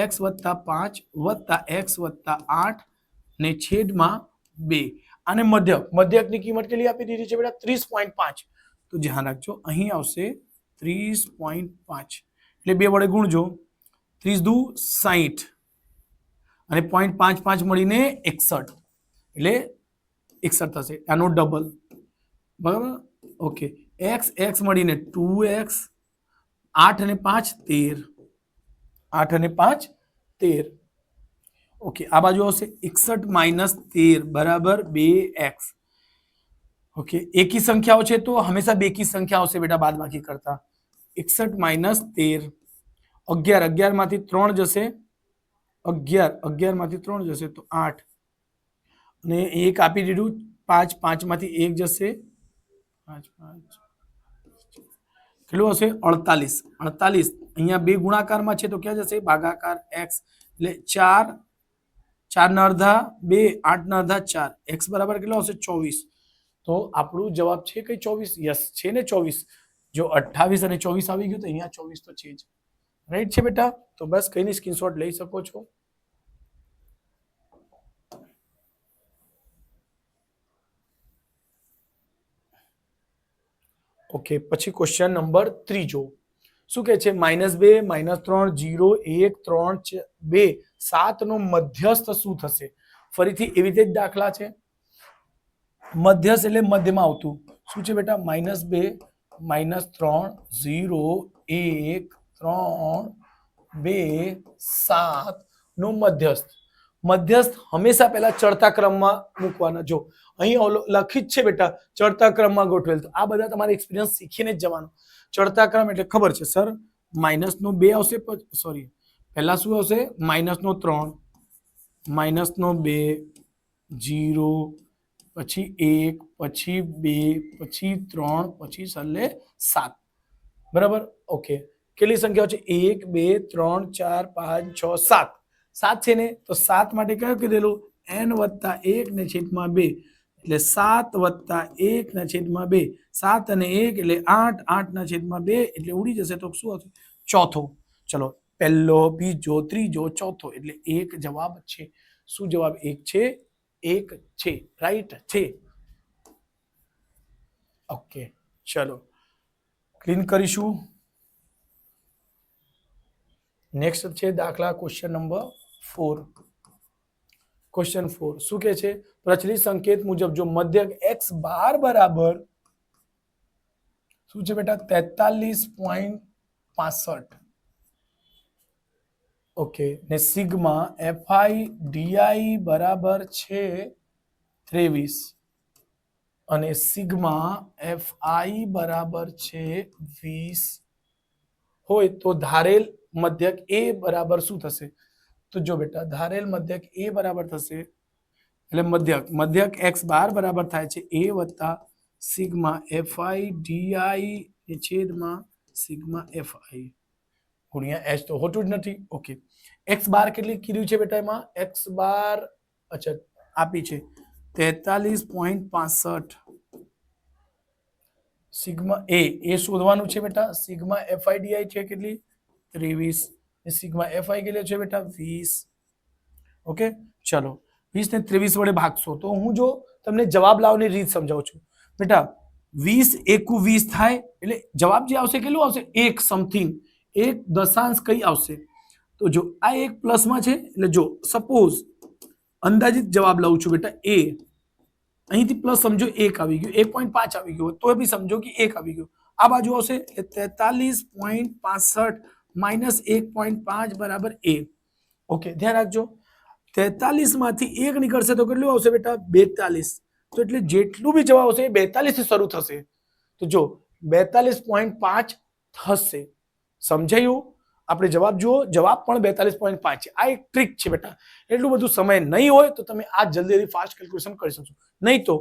x વત્તા 5 વત્તા x વત્તા 8 ને છેદમાં 2 અને મધ્યકની કિંમત કેટલી આપી દીધી છે બેટા 30.5 તો ધ્યાન રાખજો અહીં આવશે 30.5 એટલે 2 વડે ગુણજો 30 દુ 60 અને 0.55 મળીને 61 એટલે 61 થશે આનો ડબલ બરાબર ઓકે x મળીને 2x 8 અને 5 13 8 અને 5 13 ઓકે આ બાજુ આવશે 61 માઇનસ 13 બરાબર 2x ઓકે એકી સંખ્યાઓ છે તો હંમેશા બેકી સંખ્યા આવશે બેટા બાદબાકી કરતા 61 માઇનસ 13 11 માંથી 3 જશે 11 માંથી 3 જશે તો 8 અને એક આપી દીધું 5 5 માંથી 1 જશે 5 5 કેટલું હશે 48 અહીંયા બે ગુણાકારમાં છે તો ક્યાં જશે ભાગાકાર x એટલે 4 4 ના અડધા 2 8 ના અડધા 4 x બરાબર કેટલો હશે 24 તો આપણું જવાબ છે કઈ 24 યસ છે ને 24 જો 28 અને 24 આવી ગયું તો અહીંયા 24 તો છે જ રાઈટ છે બેટા તો બસ કઈ ની સ્ક્રીનશોટ લઈ શકો છો ઓકે પછી ક્વેશ્ચન નંબર 3 જો શું કહે છે -2 -3 0 1 3 2 7 નો મધ્યસ્થ શું થશે ફરીથી એવી રીતે જ દાખલા છે મધ્યસ્થ એટલે મધ્યમાં આવતું શું છે બેટા -2 -3 0 1 3 2 7 નો મધ્યસ્થ હંમેશા પહેલા ચડતા ક્રમમાં મૂકવાના જો અહીં લખી જ છે બેટા ચડતા ક્રમમાં ગોઠવેલ તો આ બધા તમારે એક્સપિરિયન્સ શીખીને જ જવાનું ચડતા ક્રમ એટલે ખબર છે સર -2 આવશે સોરી પહેલા શું આવશે -3 -2 0 પછી 1 પછી 2 પછી 3 પછી છેલ્લે 7 બરાબર ઓકે કેટલી સંખ્યાઓ છે 1 2 3 4 5 6 7 7 છે ને તો 7 માટે કયું કીધેલું n વત્તા 1 ને છેદમાં 2 એટલે 7 વત્તા 1 ના છેદમાં 2 7 અને 1 એટલે 8 8 ના છેદમાં 2 એટલે ઉડી જશે તો શું આવશે ચોથો ચલો પહેલો બીજો ત્રીજો ચોથો એટલે એક જવાબ છે શું જવાબ એક છે રાઈટ છે ઓકે ચલો ક્લીન કરીશું નેક્સ્ટ છે દાખલા ક્વેશ્ચન નંબર 4 ક્વેશ્ચન 4 શું કહે છે પ્રચલિત સંકેત મુજબ જો મધ્યક x બાર બરાબર શું છે બેટા 43.65 ઓકે ને સિગ્મા fi di બરાબર છે 23 અને સિગ્મા FI બરાબર છે 20 હોય તો ધારેલ મધ્યક A બરાબર શું થશે? તો જો બેટા ધારેલ મધ્યક A બરાબર થશે એટલે મધ્યક x બાર બરાબર થાય છે A વત્તા સિગ્મા FI DI છેદમાં સિગ્મા FI ગુણ્યા h તો હોતું જ નથી. ઓકે, x બાર કેટલી કીધું છે બેટા? એમાં x બાર અચ્છા આપી છે 43.65 સિગ્મા એ શોધવાનું છે બેટા. સિગ્મા FI DI છે કેટલી? 23. સિગ્મા FI કેટલી છે બેટા? 20. ઓકે, ચલો 20 ને 23 વડે ભાગશો તો હું જો તમને જવાબ લાવવાની રીત સમજાવું છું બેટા. 20 એકુ 20 થાય એટલે જવાબ જે આવશે કેટલું આવશે? 1 સમથિંગ, 1 દશાંશ કઈ આવશે? તો જો આ એક પ્લસમાં છે એટલે જો સપોઝ અંદાજિત જવાબ લઉં છું બેટા એ, અહીંથી પ્લસ સમજો 1 આવી ગયું, 1.5 આવી ગયું તો બી સમજો કે 1 આવી ગયું. આ બાજુ આવશે એટલે 43.65 માઇનસ 1.5 બરાબર a. ઓકે, ધ્યાન રાખજો 43 માંથી 1 નીકળશે તો કેટલું આવશે બેટા? 42. તો એટલે જેટલું બી જવાબ આવશે એ 42 થી શરૂ થશે. તો જો 42.5 થશે. સમજાયું? આપણે જવાબ જુઓ, જવાબ પણ 42.5 છે. આ એક ટ્રીક છે બેટા. એટલું બધું સમય નહીં હોય તો તમે આ જલ્દીથી ફાસ્ટ કેલ્ક્યુલેશન કરી શકશો. નહીં તો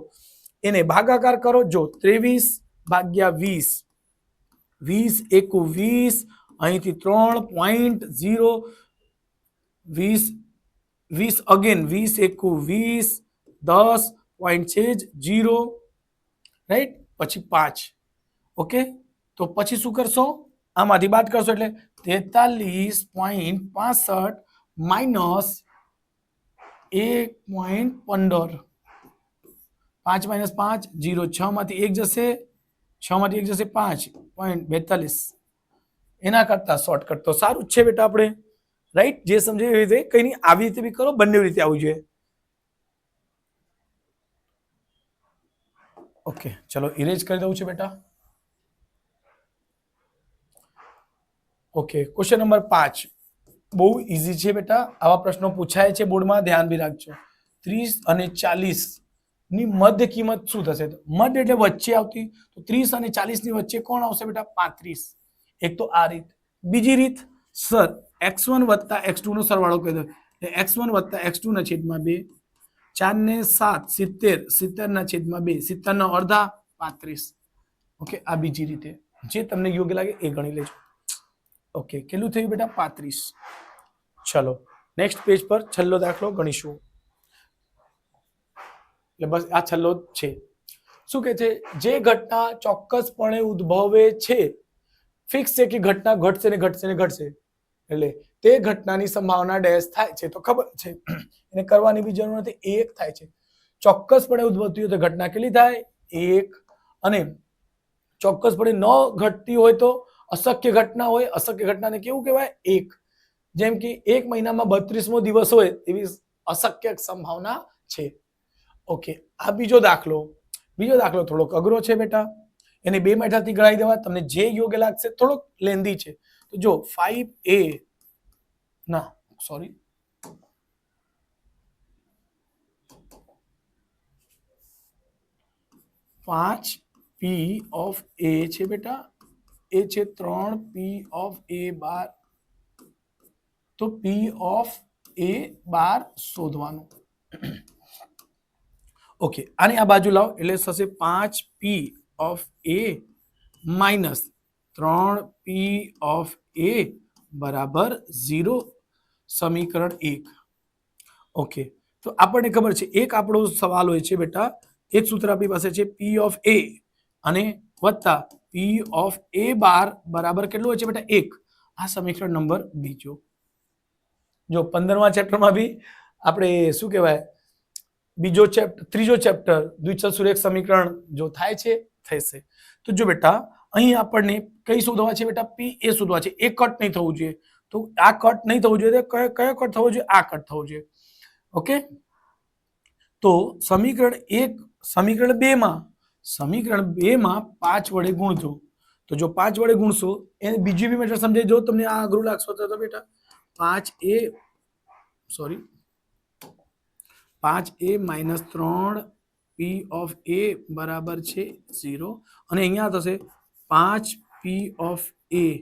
એને ભાગાકાર કરો. જો 23 ભાગ્યા 20, 20 એકુ 20, અહીંથી 3.0, 20 20 અગેન 20 એકુ 20, 10 પોઈન્ટ છે જ 0, રાઈટ, પછી 5. ઓકે, તો પછી શું કરશો? આમાંથી બાદ કરશો એટલે 43.65 માઇનસ 1.15, 5 માઇનસ 5 0, 6 માંથી 1 જશે, 6 માંથી 1 જશે 5.42. એના કરતા શોર્ટકટ તો સારું જ છે બેટા. આપણે રાઈટ જે સમજે એવી રીતે કઈ નહીં, આવી રીતે બી કરો, બંને રીતે આવવું જોઈએ. ઓકે, ચલો ઇરેજ કરી દઉં છું બેટા. ઓકે, ક્વેશ્ચન નંબર 5 બહુ ઈઝી છે બેટા. આવા પ્રશ્નો પૂછાય છે બોર્ડમાં, ધ્યાન બી રાખજો. 30 અને 40 ની મધ્ય કિંમત શું થશે? મધ્ય એટલે વચ્ચે આવતી, તો 30 અને 40 ની વચ્ચે કોણ આવશે બેટા? 35. એક તો આ રીત. બીજી રીત, સર x1 વત્તા x2 નો સરવાળો કરી દો. x1 વત્તા x2 ના છેદમાં 2, 4 ને 7 70, 70 ના છેદમાં 2, 70 નો અડધા 35. ઓકે, આ બીજી રીતે જે તમને યોગ્ય લાગે એ ગણી લેજો. ઓકે, કેટલું થયું બેટા? 35. ચલો નેક્સ્ટ પેજ પર છેલ્લો દાખલો ગણીશું. એટલે બસ આ છેલ્લો છે. શું કહે છે? જે ઘટના ચોક્કસપણે ઉદ્ભવે છે, ફિક્સ છે કે ઘટના ઘટશે ને ઘટશે ને ઘટશે, એટલે તે ઘટનાની સંભાવના ડેશ થાય છે તો ખબર છે, એને કરવાની બી જરૂર નથી. 1 થાય છે. ચોક્કસપણે ઉદ્ભવતી હોય તો ઘટના કેટલી થાય? 1. અને ચોક્કસપણે ન ઘટતી હોય તો અશક્ય ઘટના હોય, અશક્ય ઘટનાને કેવું કહેવાય? 1. જેમ કે 1 મહિનામાં 32મો દિવસ હોય એવી અશક્ય સંભાવના છે. ઓકે, આ બીજો દાખલો થોડોક અઘરો છે બેટા. એને 2 મેથડથી ગણાવી દેવા, તમને જે યોગ્ય લાગશે. થોડોક લેન્ધી છે. તો જો 5a ના સોરી 5p ઓફ a છે બેટા. એ છે 3p ઓફ a બાર. તો p ઓફ a બાર શોધવાનું. ઓકે, આની આ બાજુ લાવો એટલે થશે 5p of a minus 3p of a બરાબર 0. સમીકરણ 1. ઓકે, તો આપણને ખબર છે એક આપણો સવાલ હોય છે બેટા, એક સૂત્ર આપણી પાસે છે p ઓફ a અને વત્તા p ઓફ a બાર બરાબર કેટલું હોય છે બેટા? 1. આ સમીકરણ નંબર બીજો. જો 15મા ચેપ્ટરમાં બી આપણે શું કહેવાય ત્રીજો ચેપ્ટર દ્વિચલ સુરેખ સમીકરણ જો થાય છે થશે. તો જો બેટા અહીં આપણને કઈ શોધવા છે બેટા? p એ શોધવા છે. એક કટ નહીં થવું જોઈએ, તો આ કટ નહીં થવું જોઈએ. કયો કટ થવો જોઈએ? આ કટ થવો જોઈએ. ઓકે, તો સમીકરણ 1 સમીકરણ 2 માં 5 વડે ગુણજો. તો જો 5 વડે ગુણશો એને બીજી બી મેથડ સમજાય. જો તમને આ અઘરું લાગશે તો બેટા 5a minus 3p P of A બરાબર છે 0 અને અહીંયા થશે 5 P of A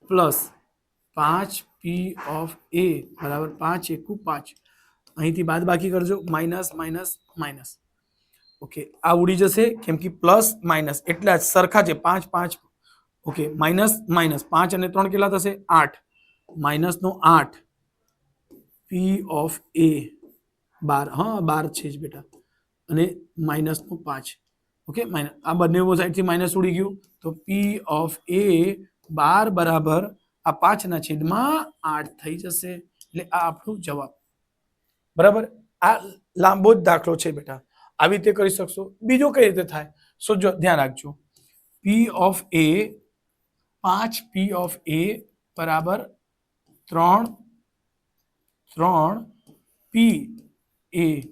plus 5 P of A બરાબર 5 એકુ 5 અહીંથી બાદ બાકી કરજો માઇનસ માઇનસ માઇનસ ઓકે આ ઉડી જશે કેમ કે પ્લસ માઇનસ એટલા જ સરખા છે 5 5 ઓકે માઇનસ માઇનસ 5 અને 3 કેટલા થશે 8 માઇનસ નો 8 પી ઓફ એ 12 હા 12 છે જ બેટા અને માઇનસ નો 5 ઓકે માઇનસ આ બંને સાઈડથી માઇનસ ઉડી ગયું તો પી ઓફ એ 12 બરાબર આ 5 ના છેદમાં 8 થઈ જશે એટલે આ આપણો જવાબ બરાબર આ લાંબો જ દાખલો છે બેટા આવી રીતે કરી શકશો બીજો કઈ રીતે થાય સો જો ધ્યાન રાખજો પી of A 5 P of A બરાબર 3 પી એ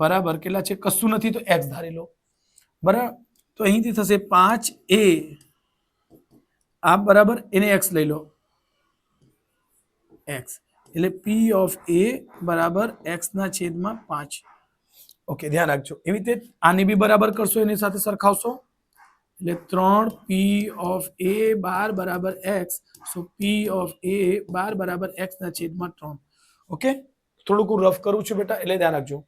બરાબર કેટલા છે કશું નથી તો x ધારી લો બરાબર તો અહીંથી થશે 5 એ આ બરાબર એને x લઈ લો x એટલે પી ઓફ એ બરાબર x ના છેદમાં 5 ઓકે ધ્યાન રાખજો એવી રીતે આની બી બરાબર કરશો એની સાથે સરખાવશો એટલે 3 પી ઓફ એ 12 બરાબર x સો પી ઓફ એ 12 બરાબર x ના છેદમાં 3 ઓકે થોડુંક રફ કરું છું બેટા એટલે ધ્યાન રાખજો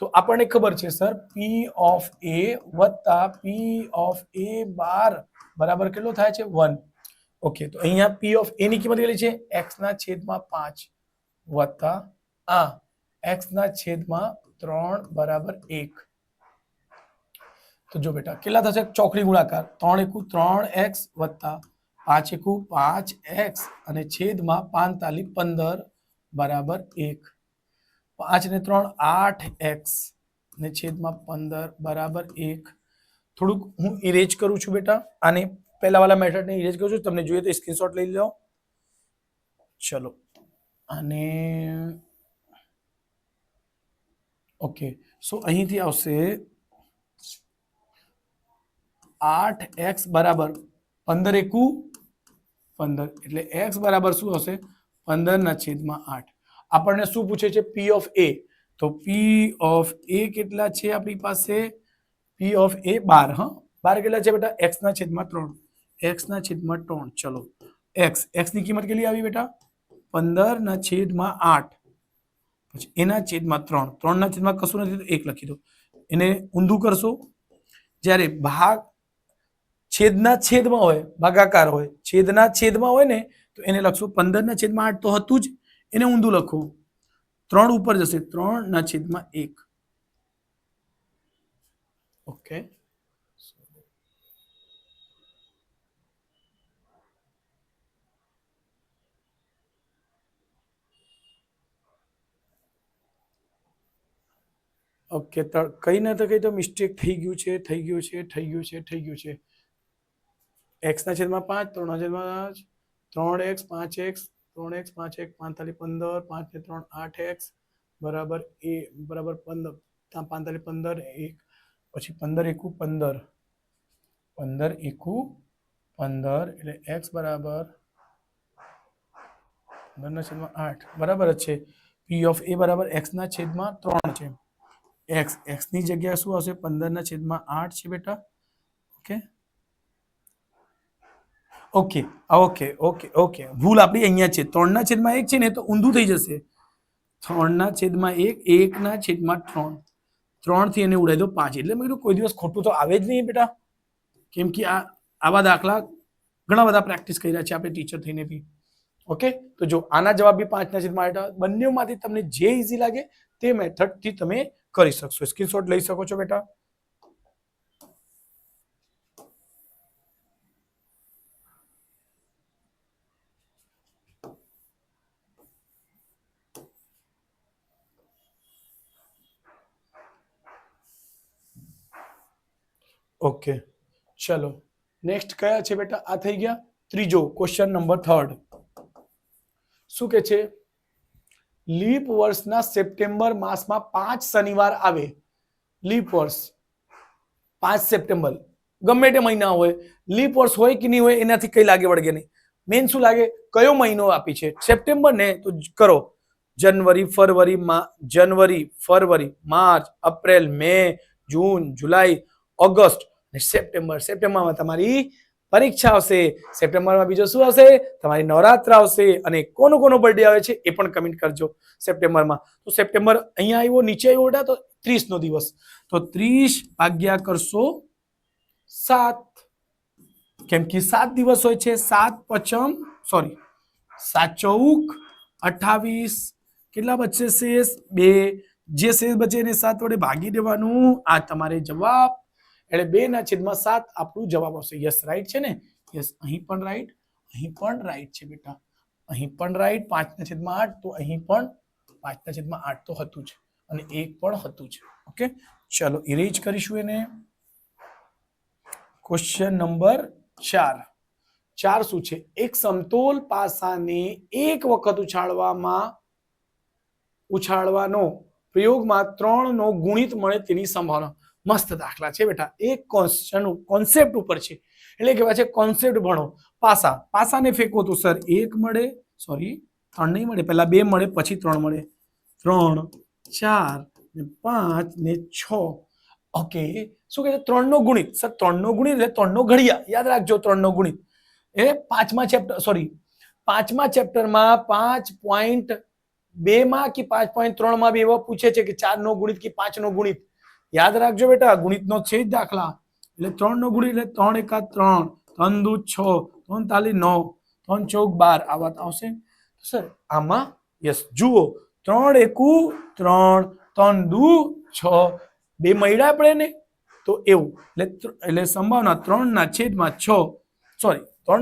તો આપણને ખબર છે સર પી ઓફ એ વત્તા પી ઓફ એ 12 બરાબર કેટલો થાય છે 1 ઓકે તો અહીંયા પી ઓફ એ ની કિંમત કેટલી છે x ના છેદમાં 5 વત્તા આ x ના છેદમાં 3 બરાબર 1 તો જો બેટા કેટલા થશે ચોકડી ગુણાકાર 3 એકુ 3x વત્તા 5 એકુ 5x અને છેદમાં 45 15 બરાબર 1 5 ને 3 8x ને છેદમાં 15 બરાબર 1 થોડુંક હું ઇરેજ કરું છું બેટા આને પહેલા વાળા મેથડને ઇરેજ કરું છું તમને જોઈએ તો સ્ક્રીનશોટ લઈ લો ચલો અને ઓકે સો અહીંથી આવશે 8x બરાબર 15 એકુ 15 એટલે x બરાબર શું હશે 15 ના છેદમાં 8 આપણને શું પૂછે છે પી ઓફ એ તો પી ઓફ એ કેટલા છે આપણી પાસે પી ઓફ એ 12 હા 12 કેટલા છે બેટા x ના છેદમાં 3 x ના છેદમાં 3 ચલો x ની કિંમત કેટલી આવી બેટા 15 ના છેદમાં 8 પછી એના છેદમાં 3 3 ના છેદમાં કશું નથી તો 1 લખી દો એને ઊંધું કરશો જ્યારે ભાગ છેદના છેદમાં હોય ભાગાકાર હોય છેદના છેદમાં હોય ને તો એને લખશો 15 ના છેદમાં 8 તો હતું જ એને ઊંધું લખો 3 ઉપર જશે 3 ના છેદમાં 1 ઓકે ઓકે તો કઈ ના તો કઈ તો મિસ્ટેક થઈ ગયું છે x ના છેદમાં 5 3 ના છેદમાં 3x 5x 3x 5x 45 15 5 ને 3 8x બરાબર a બરાબર 15 45 15 1 પછી 15 એકુ 15 15 એકુ 15 એટલે x બરાબર 15 ના છેદમાં 8 બરાબર જ છે p ઓફ a બરાબર x ના છેદમાં 3 છે x ની જગ્યાએ શું હશે 15 ના છેદમાં 8 છે બેટા okay okay okay okay okay ભૂલ આપણી અહીંયા છે 3 ના છેદમાં 1 છે ને તો ઊંધું થઈ જશે 3 ના છેદમાં 1 1 ના છેદમાં 3 3 થી એને ઉડાઈ દો 5 એટલે મેં કીધું કોઈ દિવસ ખોટું તો આવે જ નહીં બેટા કેમ કે આવા દાખલા ઘણા બધા પ્રેક્ટિસ કર્યા છે આપણે ટીચર થઈને બી ઓકે તો જો આના જવાબ બી 5 ના છેદમાં 8 બંનેમાંથી તમને જે ઈઝી લાગે તે મેથડ થી તમે કરી શકશો સ્ક્રીનશોટ લઈ શકો છો બેટા ઓકે ચલો નેક્સ્ટ કયા છે બેટા આ થઈ ગયા ત્રીજો ક્વેશ્ચન નંબર 3 શું કે છે લીપ વર્ષના સપ્ટેમ્બર માસમાં 5 શનિવાર આવે લીપ વર્ષ 5 સપ્ટેમ્બર ગમે તે મહિના હોય લીપ વર્ષ હોય કે નહીં હોય એનાથી કઈ લાગે વળગે નહીં મેન શું લાગે કયો મહિનો આપી છે સપ્ટેમ્બર ને તો કરો जनवरी फरवरी मार्च अप्रैल मे जून जुलाई ऑगस्ट सप्टेम्बर सप्टेम्बરમાં તમારી પરીક્ષા આવશે સપ્ટેમ્બરમાં બીજો શું આવશે તમારી નવરાત્ર આવશે અને કોનો બર્થડે આવે છે એ પણ કમેન્ટ કરજો સપ્ટેમ્બરમાં તો સપ્ટેમ્બર અહીંયા આવ્યો નીચે આવ્યો બેટા તો 30 નો દિવસ તો 30 ભાગ્યા કરશો 7 કેમ કે 7 દિવસ હોય છે 7 પચમ સોરી 7 ચોક 28 કેટલા બચશે શેષ 2 જે શેષ બચે એને 7 વડે ભાગી દેવાનું આ તમારે જવાબ એટલે 2/7 આપણું જવાબ આવશે યસ રાઈટ છે ને યસ અહીં પણ રાઈટ છે બેટા અહીં પણ રાઈટ 5/8 તો અહીં પણ 5/8 તો હતું જ અને 1 પણ હતું જ ઓકે ચલો ઇરેજ કરીશું એને ક્વેશ્ચન નંબર 4 શું છે એક સમતોલ પાસાને એક વખત ઉછાળવાનો પ્રયોગમાં 3 નો ગુણિત મળે તેની સંભાવના મસ્ત દાખલા છે બેટા એક કોન્સેપ્ટ ઉપર છે એટલે કહેવાય છે કોન્સેપ્ટ ભણો પાસાને ફેંકો તો સર 1 મળે સોરી 3 નહીં મળે પહેલા 2 મળે પછી 3 મળે 3 4 ને 5 ને 6 ઓકે શું કહે છે 3 નો ગુણિત સર 3 નો ગુણિત એટલે 3 નો ઘડિયા યાદ રાખજો 3 નો ગુણિત એ પાંચમા ચેપ્ટરમાં 5.2 માં કે 5.3 માં બી એવો પૂછે છે કે 4 નો ગુણિત કે 5 નો ગુણિત યાદ રાખજો બેટા ગુણિતનો છે જ દાખલા એટલે 3 નો ગુણિત એટલે 3 × 3 3 × 2 6 3 × 4 9 3 × 4 12 આ વાત આવશે સર આમાં યસ જુઓ 3 × 1 3 3 × 2 6 બે મળ્યા આપણે ને તો એવું એટલે સંભાવના 3/6 સોરી 2/6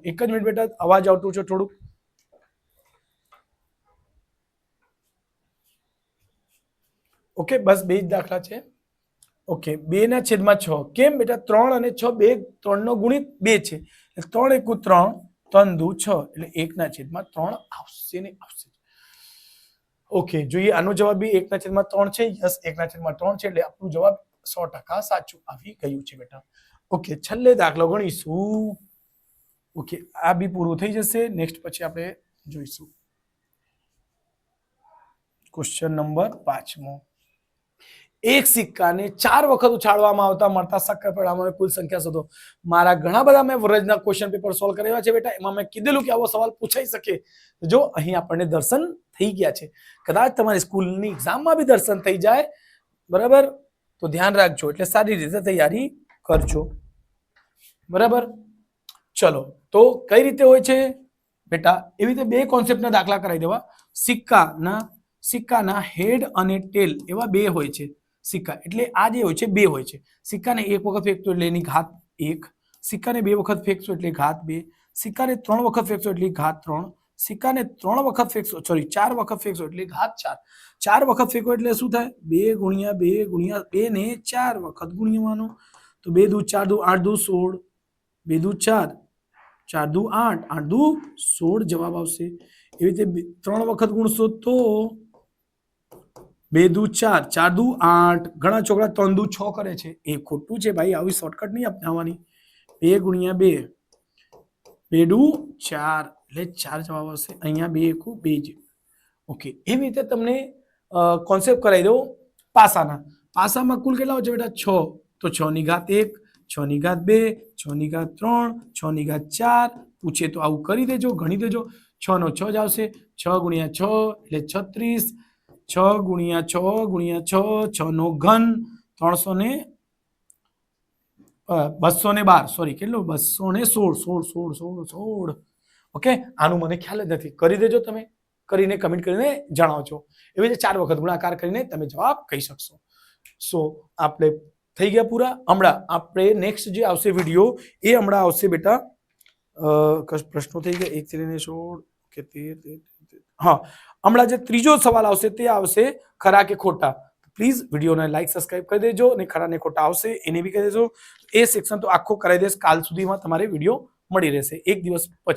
એક જ મિનિટ બેટા અવાજ આવતું છે થોડુંક ઓકે બસ બે જ દાખલા છે ઓકે 2/6 કેમ બેટા 3 અને 6 બે 3 નો ગુણિત 2 છે 3 × 1 3 3 × 2 6 એટલે 1/3 આવશે ને આવશે ઓકે જોઈએ આનો જવાબ બી 1/3 છે યસ 1/3 છે એટલે આપણું જવાબ 100% સાચું આવી ગયું છે બેટા ઓકે છેલ્લે દાખલો ગણીશું ઓકે આ બી પૂરું થઈ જશે નેક્સ્ટ પછી આપણે જોઈશું ક્વેશ્ચન નંબર 5 એક સિક્કાને 4 વખત ઉછાળવામાં આવતા મળતા શક્કર પરિણામોની કુલ સંખ્યા શોધો મારા ઘણા બધા મેં વર્ગના ક્વેશ્ચન પેપર સોલ્વ કર્યા છે બેટા એમાં મેં કીધેલું કે આવો સવાલ પૂછાઈ શકે જો અહીં આપણને દર્શન થઈ ગયા છે કદાચ તમારી સ્કૂલની એક્ઝામમાં બી દર્શન થઈ જાય બરાબર તો ધ્યાન રાખજો એટલે સારી રીતે તૈયારી કરજો બરાબર ચલો તો કઈ રીતે હોય છે બેટા એવી રીતે બે કોન્સેપ્ટના દાખલા કરાવી દેવા સિક્કાના હેડ અને ટેલ એવા બે હોય છે સિક્કા એટલે આ જે હોય છે બે હોય છે સિક્કાને એક વખત ફેંકતો એટલે એની ઘાત 1 સિક્કાને બે વખત ફેંકશો એટલે ઘાત 2 સિક્કાને 3 વખત ફેંકશો એટલે ઘાત 3 સિક્કાને 3 વખત ફેંકશો સોરી 4 વખત ફેંકશો એટલે ઘાત 4 વખત ફેંકો એટલે શું થાય 2 × 2 × 2 ને 4 વખત ગુણ્યવાનો તો 2 × 2 4 × 2 8 × 2 16 2 × 4 4 × 2 8 8 × 2 16 જવાબ આવશે એવી રીતે 3 વખત ગુણશો તો 2 × 2 4 4 × 2 8 ઘણા છોકરા 3 × 2 6 કરે છે એ ખોટું છે ભાઈ આવી શોર્ટકટ નહીં અપનાવવાની 2 × 2 2 × 4 એટલે 4 જવાબ આવશે અહીંયા 2 × 2 જ ઓકે એવી રીતે તમને કોન્સેપ્ટ કરાવી દઉં પાસામાં કુલ કેટલા હોય છે બેટા 6 તો 6 ની ઘાત 1 6 ની ઘાત 2 6 ની ઘાત 3 6 ની ઘાત 4 પૂછે તો આવું કરી દેજો ગણી દેજો 6 નો 6 જ આવશે 6 × 6 એટલે 36 6 × 6 × 6 6 નો ઘન 212 સોરી કેટલું 216 ઓકે આનું મને ખ્યાલ જ નથી કરી દેજો તમે કરીને કમેન્ટ કરીને જણાવજો એવી રીતે 4 વખત ગુણાકાર કરીને તમે જવાબ કહી શકશો સો આપણે થઈ ગયા પૂરા હમણાં આપણે નેક્સ્ટ જે આવશે વિડીયો એ હમણાં આવશે બેટા પ્રશ્નો થઈ ગયા 1 થી 16 કે 13 હા હમણાં જે ત્રીજો સવાલ આવશે તે આવશે ખરા કે ખોટા પ્લીઝ વિડીયોને લાઈક સબસ્ક્રાઇબ કરી દેજો અને ખરા ને ખોટા આવશે એને બી કહી દેજો એ સેક્શન તો આખો કરાવી દેશ કાલ સુધીમાં તમારે વિડીયો મળી રહેશે એક દિવસ પછી